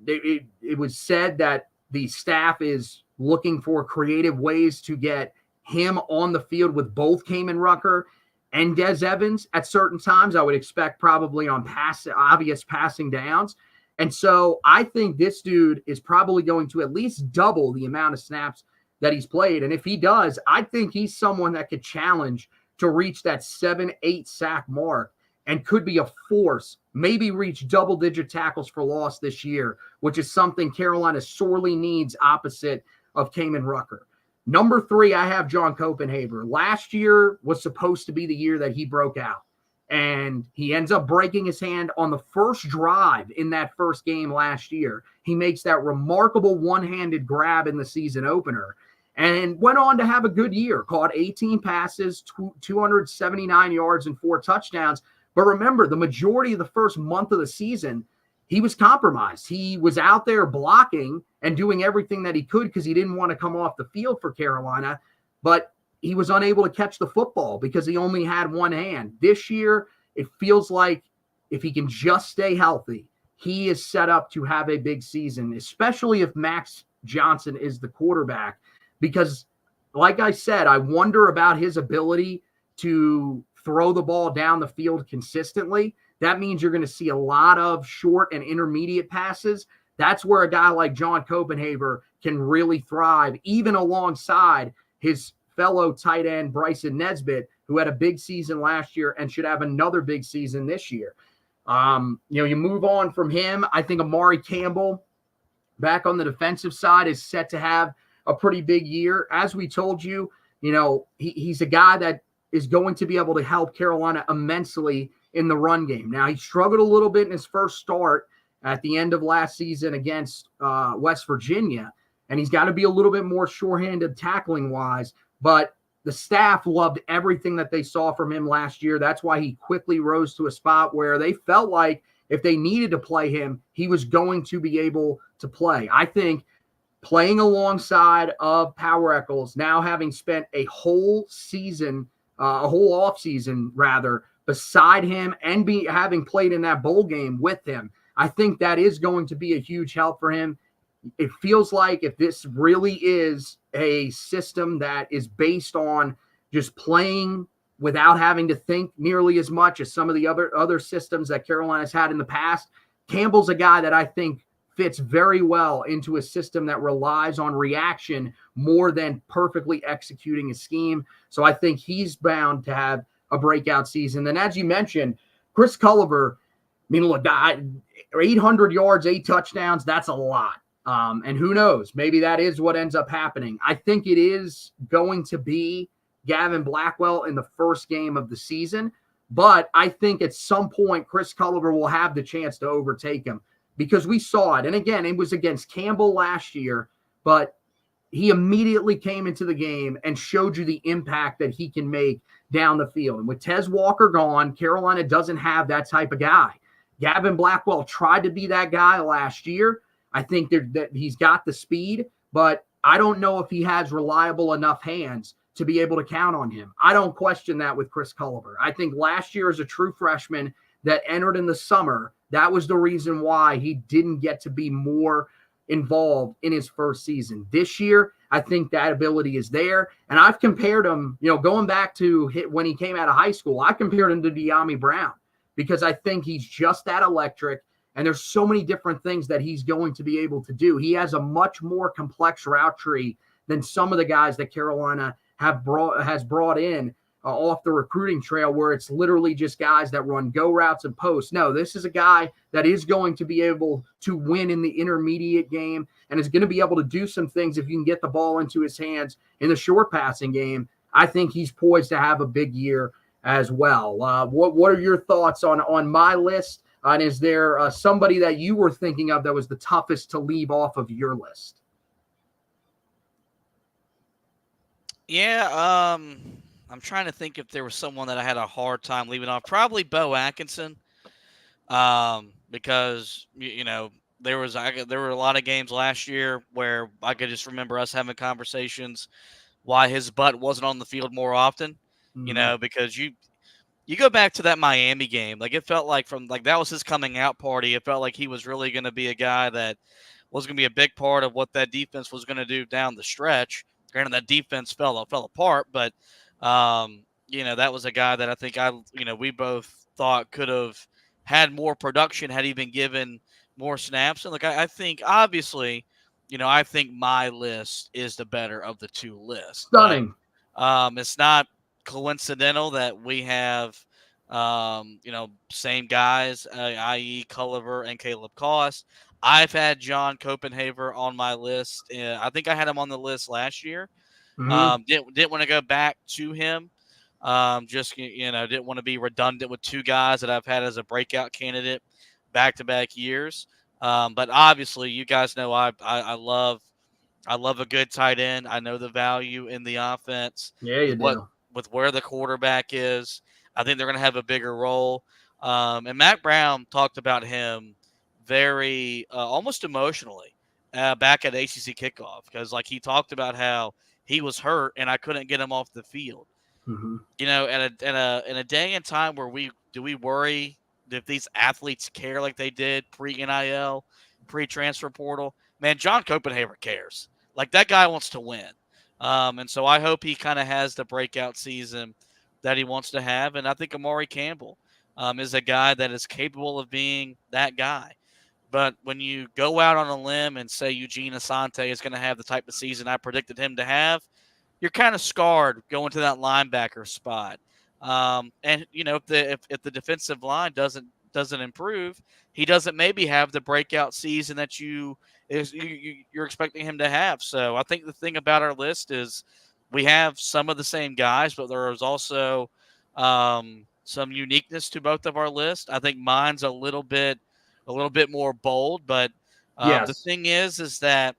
It was said that the staff is looking for creative ways to get him on the field with both Kamen Rucker and Des Evans at certain times. I would expect probably on obvious passing downs. And so I think this dude is probably going to at least double the amount of snaps that he's played. And if he does, I think he's someone that could challenge to reach that 7-8 sack mark. and could be a force, maybe reach double-digit tackles for loss this year, which is something Carolina sorely needs opposite of Kamen Rucker. Number 3, I have John Copenhaver. Last year was supposed to be the year that he broke out, and he ends up breaking his hand on the first drive in that first game last year. He makes that remarkable one-handed grab in the season opener and went on to have a good year, caught 18 passes, 279 yards, and 4 touchdowns. But remember, the majority of the first month of the season, he was compromised. He was out there blocking and doing everything that he could because he didn't want to come off the field for Carolina, but he was unable to catch the football because he only had one hand. This year, it feels like if he can just stay healthy, he is set up to have a big season, especially if Max Johnson is the quarterback. Because, like I said, I wonder about his ability to throw the ball down the field consistently. That means you're going to see a lot of short and intermediate passes. That's where a guy like John Copenhaver can really thrive, even alongside his fellow tight end Bryson Nesbitt, who had a big season last year and should have another big season this year. You move on from him. I think Amari Campbell, back on the defensive side, is set to have a pretty big year. As we told you, he's a guy that is going to be able to help Carolina immensely in the run game. Now, he struggled a little bit in his first start at the end of last season against West Virginia, and he's got to be a little bit more sure-handed tackling-wise, but the staff loved everything that they saw from him last year. That's why he quickly rose to a spot where they felt like if they needed to play him, he was going to be able to play. I think playing alongside of Power Eccles, now having spent a whole season, a whole offseason rather, beside him and having played in that bowl game with him, I think that is going to be a huge help for him. It feels like if this really is a system that is based on just playing without having to think nearly as much as some of the other systems that Carolina's had in the past, Campbell's a guy that I think fits very well into a system that relies on reaction more than perfectly executing a scheme. So I think he's bound to have a breakout season. And as you mentioned, Chris Culliver, look, 800 yards, 8 touchdowns, that's a lot. And who knows, maybe that is what ends up happening. I think it is going to be Gavin Blackwell in the first game of the season, but I think at some point Chris Culliver will have the chance to overtake him because we saw it. And again, it was against Campbell last year, but he immediately came into the game and showed you the impact that he can make down the field. And with Tez Walker gone, Carolina doesn't have that type of guy. Gavin Blackwell tried to be that guy last year. I think that he's got the speed, but I don't know if he has reliable enough hands to be able to count on him. I don't question that with Chris Culliver. I think last year as a true freshman that entered in the summer, that was the reason why he didn't get to be more involved in his first season. This year, I think that ability is there. And I've compared him, going back to when he came out of high school, I compared him to De'Ami Brown because I think he's just that electric. And there's so many different things that he's going to be able to do. He has a much more complex route tree than some of the guys that Carolina has brought in off the recruiting trail, where it's literally just guys that run go routes and posts. No, this is a guy that is going to be able to win in the intermediate game and is going to be able to do some things if you can get the ball into his hands in the short passing game. I think he's poised to have a big year as well. What are your thoughts on my list? And is there somebody that you were thinking of that was the toughest to leave off of your list? Yeah, I'm trying to think if there was someone that I had a hard time leaving off. Probably Bo Atkinson, because there were a lot of games last year where I could just remember us having conversations why his butt wasn't on the field more often. Because you go back to that Miami game, like it felt like that was his coming out party. It felt like he was really going to be a guy that was going to be a big part of what that defense was going to do down the stretch. Granted, that defense fell apart, but that was a guy that I think we both thought could have had more production had he been given more snaps. And I think obviously, I think my list is the better of the two lists. Stunning. But, it's not coincidental that we have Same guys, i.e. Culliver and Caleb Koss. I've had John Copenhaver on my list. I think I had him on the list last year. Mhm. Didn't want to go back to him. Didn't want to be redundant with two guys that I've had as a breakout candidate back-to-back years. But obviously, you guys know I love a good tight end. I know the value in the offense Yeah, you do. with where the quarterback is. I think they're going to have a bigger role. And Mack Brown talked about him very almost emotionally back at ACC kickoff because, like, he talked about how he was hurt and I couldn't get him off the field. Mhm. In a day and time where we worry if these athletes care like they did pre-NIL, pre-transfer portal. Man, John Copenhaver cares. Like, that guy wants to win. And so I hope he kind of has the breakout season that he wants to have. And I think Amari Campbell is a guy that is capable of being that guy. But when you go out on a limb and say Eugene Asante is going to have the type of season I predicted him to have, you're kind of scarred going to that linebacker spot. And if the defensive line doesn't improve, he doesn't maybe have the breakout season that you're expecting him to have. So I think the thing about our list is we have some of the same guys, but there is also some uniqueness to both of our lists. I think mine's a little bit more bold, but the Yes. thing is that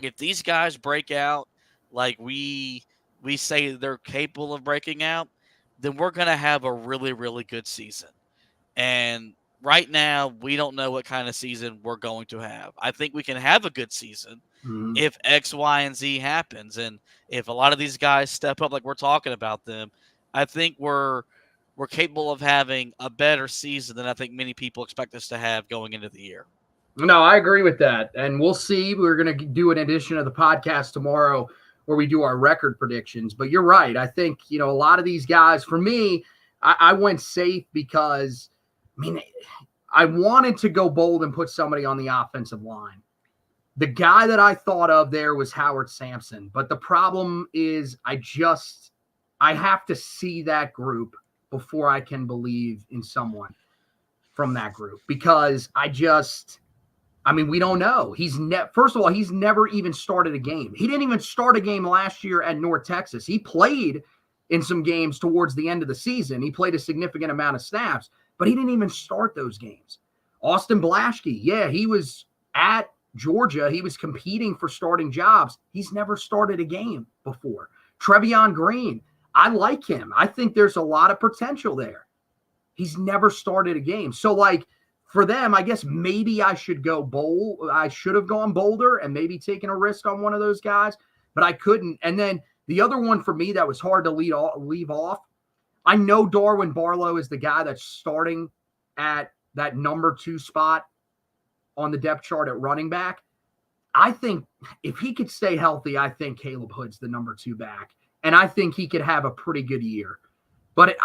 if these guys break out like we say they're capable of breaking out, then we're going to have a really, really good season. And right now, we don't know what kind of season we're going to have. I think we can have a good season Mhm. if X, Y, and Z happens. And if a lot of these guys step up like we're talking about them, I think we're capable of having a better season than I think many people expect us to have going into the year. No, I agree with that. And we'll see. We're going to do an edition of the podcast tomorrow where we do our record predictions. But you're right. I think, a lot of these guys, for me, I went safe because, I wanted to go bold and put somebody on the offensive line. The guy that I thought of there was Howard Sampson. But the problem is I have to see that group before I can believe in someone from that group because we don't know. First of all, he's never even started a game. He didn't even start a game last year at North Texas. He played in some games towards the end of the season. He played a significant amount of snaps, but he didn't even start those games. Austin Blaschke, yeah, he was at Georgia. He was competing for starting jobs. He's never started a game before. Trevion Green, I like him. I think there's a lot of potential there. He's never started a game. So, for them, I guess maybe I should go bold. I should have gone bolder and maybe taken a risk on one of those guys, but I couldn't. And then the other one for me that was hard to leave off, I know Darwin Barlow is the guy that's starting at that number 2 spot on the depth chart at running back. I think if he could stay healthy, I think Caleb Hood's the number 2 back, and I think he could have a pretty good year. But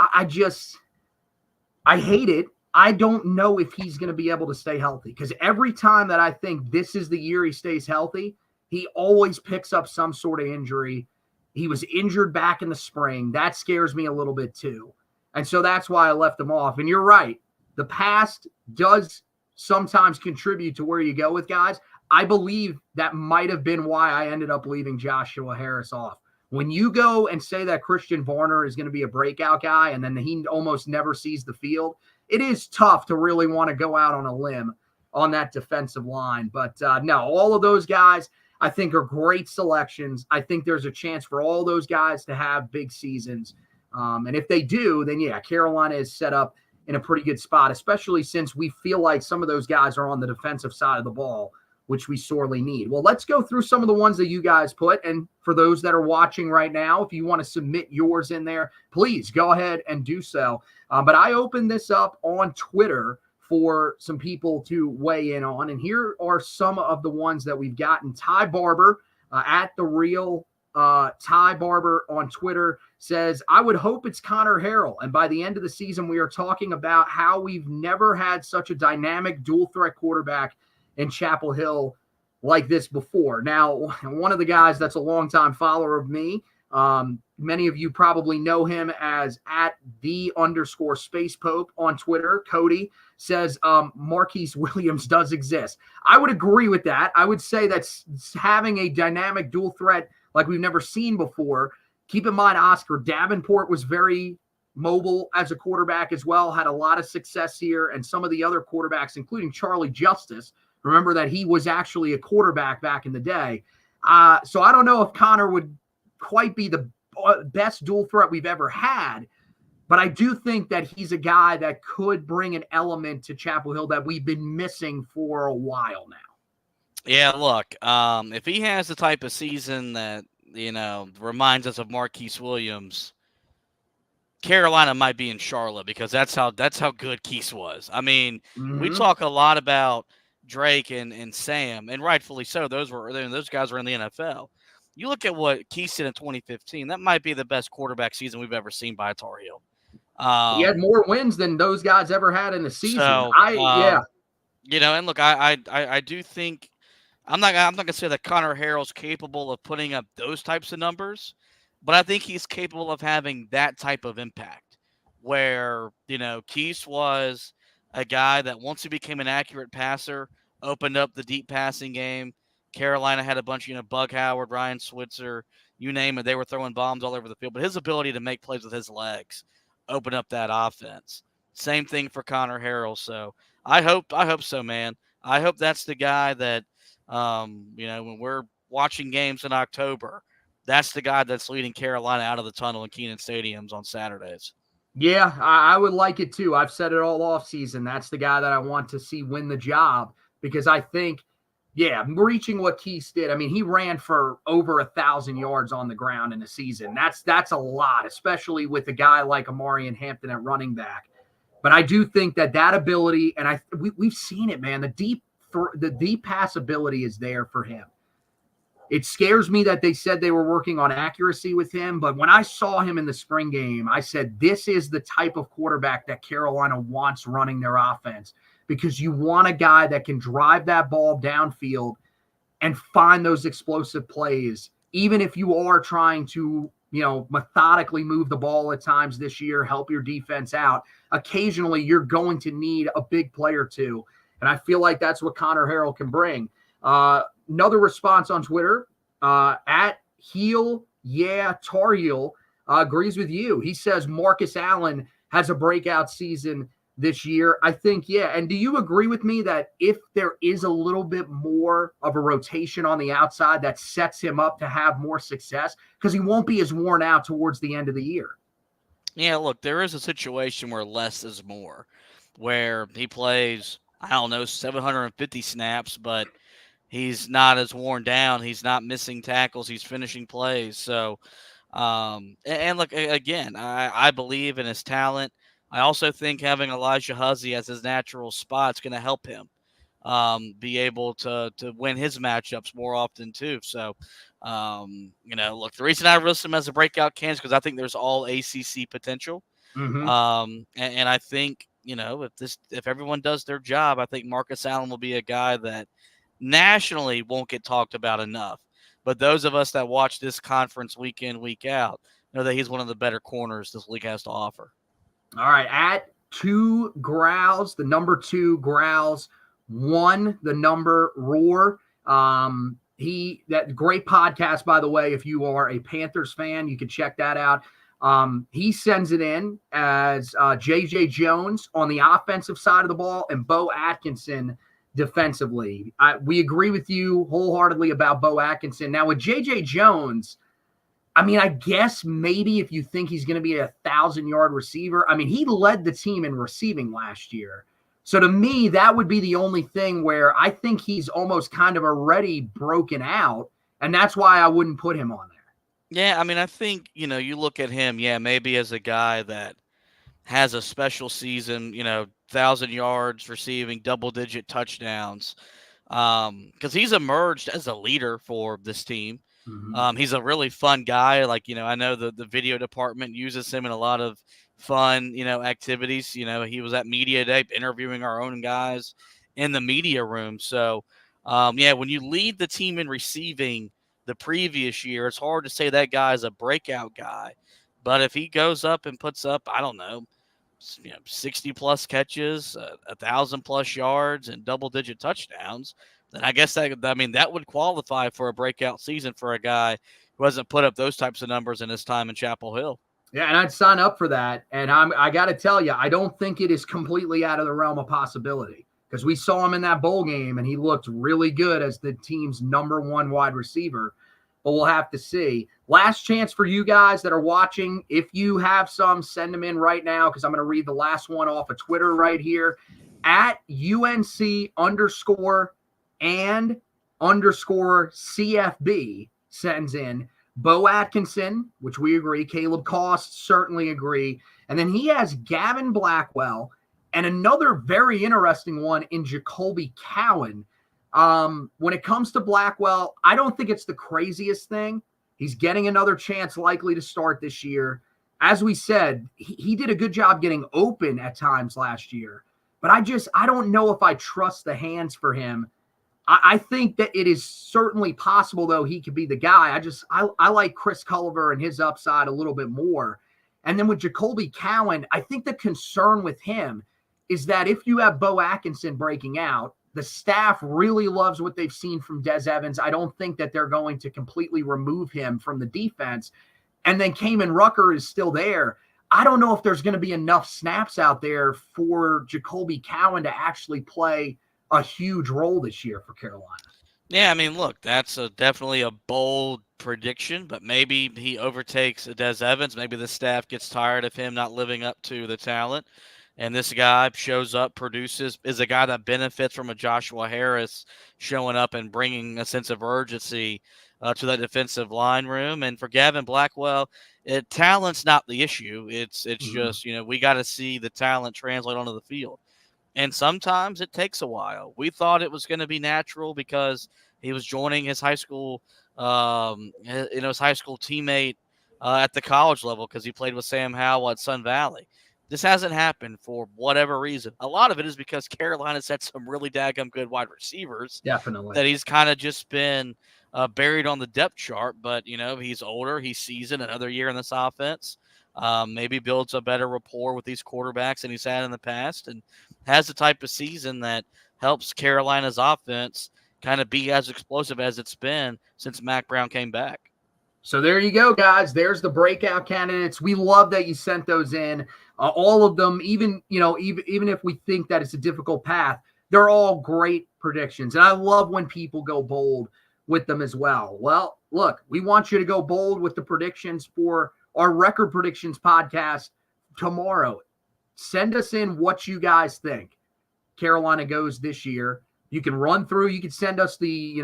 I hate it. I don't know if he's going to be able to stay healthy because every time that I think this is the year he stays healthy, he always picks up some sort of injury. He was injured back in the spring. That scares me a little bit too. And so that's why I left him off. And you're right. The past does sometimes contribute to where you go with guys. I believe that might have been why I ended up leaving Joshua Harris off. When you go and say that Christian Varner is going to be a breakout guy and then he almost never sees the field, it is tough to really want to go out on a limb on that defensive line. But no, all of those guys I think are great selections. I think there's a chance for all those guys to have big seasons. And if they do, then yeah, Carolina is set up in a pretty good spot, especially since we feel like some of those guys are on the defensive side of the ball, which we sorely need. Well, let's go through some of the ones that you guys put. And for those that are watching right now, if you want to submit yours in there, please go ahead and do so. But I opened this up on Twitter for some people to weigh in on. And here are some of the ones that we've gotten. Ty Barber at the real Ty Barber on Twitter says, I would hope it's Connor Harrell. And by the end of the season, we are talking about how we've never had such a dynamic dual threat quarterback in Chapel Hill like this before. Now, one of the guys that's a longtime follower of me, Many of you probably know him as @the_Space Pope on Twitter. Cody says Marquise Williams does exist. I would agree with that. I would say that's having a dynamic dual threat like we've never seen before. Keep in mind, Oscar Davenport was very mobile as a quarterback as well, had a lot of success here, and some of the other quarterbacks, including Charlie Justice, remember that he was actually a quarterback back in the day. So I don't know if Connor would quite be the best dual threat we've ever had, but I do think that he's a guy that could bring an element to Chapel Hill that we've been missing for a while now. Yeah, look, if he has the type of season that, reminds us of Marquise Williams, Carolina might be in Charlotte because that's how good Keese was. I mean, we talk a lot about Drake and Sam, and rightfully so. Those guys were in the NFL. You look at what Keese did in 2015. That might be the best quarterback season we've ever seen by Tar Heel. He had more wins than those guys ever had in a season. So, and look, I do think I'm not gonna say that Connor Harrell's capable of putting up those types of numbers, but I think he's capable of having that type of impact where, Keese was a guy that once he became an accurate passer, opened up the deep passing game. Carolina had a bunch, Bug Howard, Ryan Switzer, you name it. They were throwing bombs all over the field. But his ability to make plays with his legs opened up that offense. Same thing for Connor Harrell. So I hope so, man. I hope that's the guy that, when we're watching games in October, that's the guy that's leading Carolina out of the tunnel in Kenan Stadiums on Saturdays. Yeah, I would like it too. I've said it all off season. That's the guy that I want to see win the job because I think, reaching what Keese did. I mean, he ran for over 1,000 yards on the ground in a season. That's a lot, especially with a guy like Amarian Hampton at running back. But I do think that ability, and we've seen it, man. The deep pass ability is there for him. It scares me that they said they were working on accuracy with him, but when I saw him in the spring game, I said, this is the type of quarterback that Carolina wants running their offense because you want a guy that can drive that ball downfield and find those explosive plays, even if you are trying to, methodically move the ball at times this year, help your defense out. Occasionally, you're going to need a big play or two, and I feel like that's what Connor Harrell can bring. Another response on Twitter, @Tar Heel agrees with you. He says Marcus Allen has a breakout season this year. I think, And do you agree with me that if there is a little bit more of a rotation on the outside that sets him up to have more success because he won't be as worn out towards the end of the year? Yeah, look, there is a situation where less is more, where he plays, 750 snaps, but he's not as worn down. He's not missing tackles. He's finishing plays. So, and look, again, I believe in his talent. I also think having Elijah Huzzy as his natural spot is going to help him be able to win his matchups more often too. So, look, the reason I list him as a breakout candidate is because I think there's all ACC potential. And I think, if everyone does their job, I think Marcus Allen will be a guy that nationally won't get talked about enough. But those of us that watch this conference week in, week out, know that he's one of the better corners this league has to offer. All right, @2 Growls, the number 2 Growls, 1 the number Roar. That great podcast, by the way. If you are a Panthers fan, you can check that out. He sends it in as J.J. Jones on the offensive side of the ball and Bo Atkinson defensively. We agree with you wholeheartedly about Bo Atkinson. Now with J.J. Jones, I guess maybe if you think he's going to be a 1,000-yard receiver, he led the team in receiving last year. So to me, that would be the only thing where I think he's almost kind of already broken out, and that's why I wouldn't put him on there. Yeah, I think, you look at him, maybe as a guy that has a special season, 1,000 yards receiving, double-digit touchdowns, because he's emerged as a leader for this team. He's a really fun guy. I know the video department uses him in a lot of fun, activities. He was at Media Day interviewing our own guys in the media room. So, when you lead the team in receiving the previous year, it's hard to say that guy is a breakout guy. But if he goes up and puts up, I don't know, 60-plus catches, 1,000-plus yards, and double-digit touchdowns, then I guess that would qualify for a breakout season for a guy who hasn't put up those types of numbers in his time in Chapel Hill. Yeah, and I'd sign up for that. And I got to tell you, I don't think it is completely out of the realm of possibility, because we saw him in that bowl game, and he looked really good as the team's number one wide receiver. But we'll have to see. Last chance for you guys that are watching. If you have some, send them in right now, because I'm going to read the last one off of Twitter right here. At UNC_and_CFB sends in Bo Atkinson, which we agree. Caleb Cost, certainly agree. And then he has Gavin Blackwell and another very interesting one in Jacoby Cowan. When it comes to Blackwell, I don't think it's the craziest thing. He's getting another chance likely to start this year. As we said, he did a good job getting open at times last year. But I don't know if I trust the hands for him. I think that it is certainly possible, though, he could be the guy. I like Chris Culliver and his upside a little bit more. And then with Jacoby Cowan, I think the concern with him is that if you have Bo Atkinson breaking out, the staff really loves what they've seen from Des Evans. I don't think that they're going to completely remove him from the defense. And then Kamen Rucker is still there. I don't know if there's going to be enough snaps out there for Jacoby Cowan to actually play a huge role this year for Carolina. Yeah, look, that's definitely a bold prediction, but maybe he overtakes Des Evans. Maybe the staff gets tired of him not living up to the talent. And this guy shows up, produces, is a guy that benefits from a Joshua Harris showing up and bringing a sense of urgency to that defensive line room. And for Gavin Blackwell, talent's not the issue. It's just, we got to see the talent translate onto the field. And sometimes it takes a while. We thought it was going to be natural because he was joining his high school, his high school teammate at the college level because he played with Sam Howell at Sun Valley. This hasn't happened for whatever reason. A lot of it is because Carolina's had some really daggum good wide receivers. Definitely. That he's kind of just been buried on the depth chart. But, he's older. He's seasoned another year in this offense. Maybe builds a better rapport with these quarterbacks than he's had in the past and has the type of season that helps Carolina's offense kind of be as explosive as it's been since Mack Brown came back. So there you go, guys. There's the breakout candidates. We love that you sent those in. All of them, even if we think that it's a difficult path, they're all great predictions. And I love when people go bold with them as well. Well, look, we want you to go bold with the predictions for our record predictions podcast tomorrow. Send us in what you guys think Carolina goes this year. You can run through, you can send us the,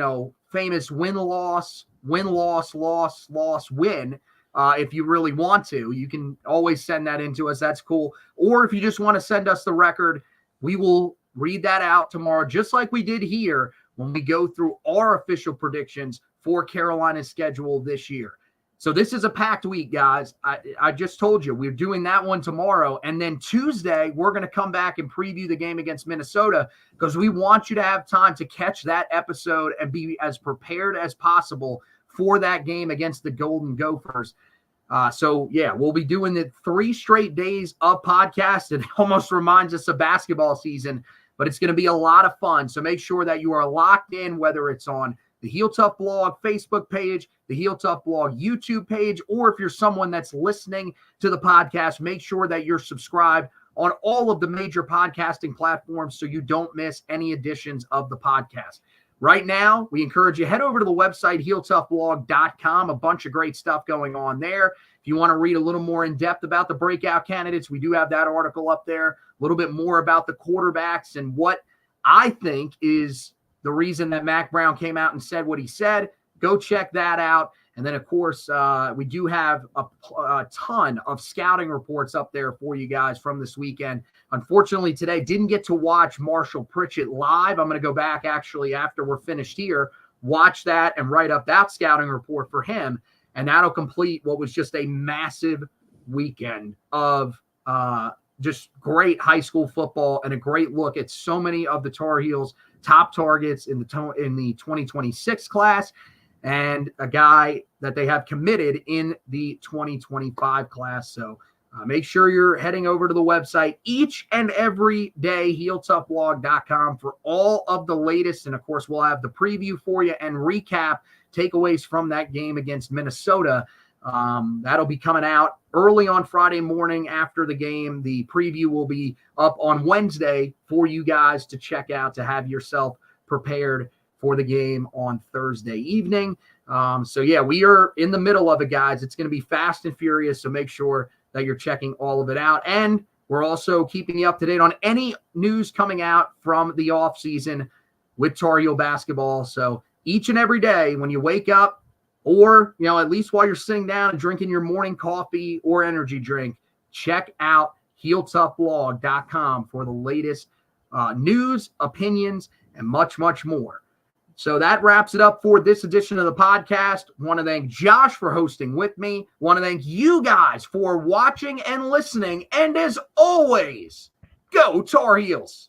famous win-loss, win. If you really want to, you can always send that in to us. That's cool. Or if you just want to send us the record, we will read that out tomorrow, just like we did here when we go through our official predictions for Carolina's schedule this year. So this is a packed week, guys. I just told you we're doing that one tomorrow. And then Tuesday, we're going to come back and preview the game against Minnesota because we want you to have time to catch that episode and be as prepared as possible for that game against the Golden Gophers. We'll be doing it 3 straight days of podcast. It almost reminds us of basketball season, but it's going to be a lot of fun. So make sure that you are locked in, whether it's on the Heel Tough Blog Facebook page, the Heel Tough Blog YouTube page, or if you're someone that's listening to the podcast, make sure that you're subscribed on all of the major podcasting platforms so you don't miss any editions of the podcast. Right now, we encourage you, head over to the website, HeelToughBlog.com. A bunch of great stuff going on there. If you want to read a little more in depth about the breakout candidates, we do have that article up there, a little bit more about the quarterbacks and what I think is the reason that Mack Brown came out and said what he said. Go check that out. And then, of course, we do have a ton of scouting reports up there for you guys from this weekend. Unfortunately, today didn't get to watch Marshall Pritchett live. I'm going to go back actually after we're finished here, watch that and write up that scouting report for him. And that'll complete what was just a massive weekend of just great high school football and a great look at so many of the Tar Heels' top targets in the 2026 class. and a guy that they have committed in the 2025 class. So make sure you're heading over to the website each and every day, HeelToughBlog.com, for all of the latest. And, of course, we'll have the preview for you and recap takeaways from that game against Minnesota. That'll be coming out early on Friday morning after the game. The preview will be up on Wednesday for you guys to check out, to have yourself prepared for the game on Thursday evening. So, yeah, we are in the middle of it, guys. It's going to be fast and furious, so make sure that you're checking all of it out. And we're also keeping you up to date on any news coming out from the offseason with Tar Heel basketball. So each and every day when you wake up, or, at least while you're sitting down and drinking your morning coffee or energy drink, check out HeelToughBlog.com for the latest news, opinions, and much, much more. So that wraps it up for this edition of the podcast. Want to thank Josh for hosting with me. Want to thank you guys for watching and listening. And as always, go Tar Heels.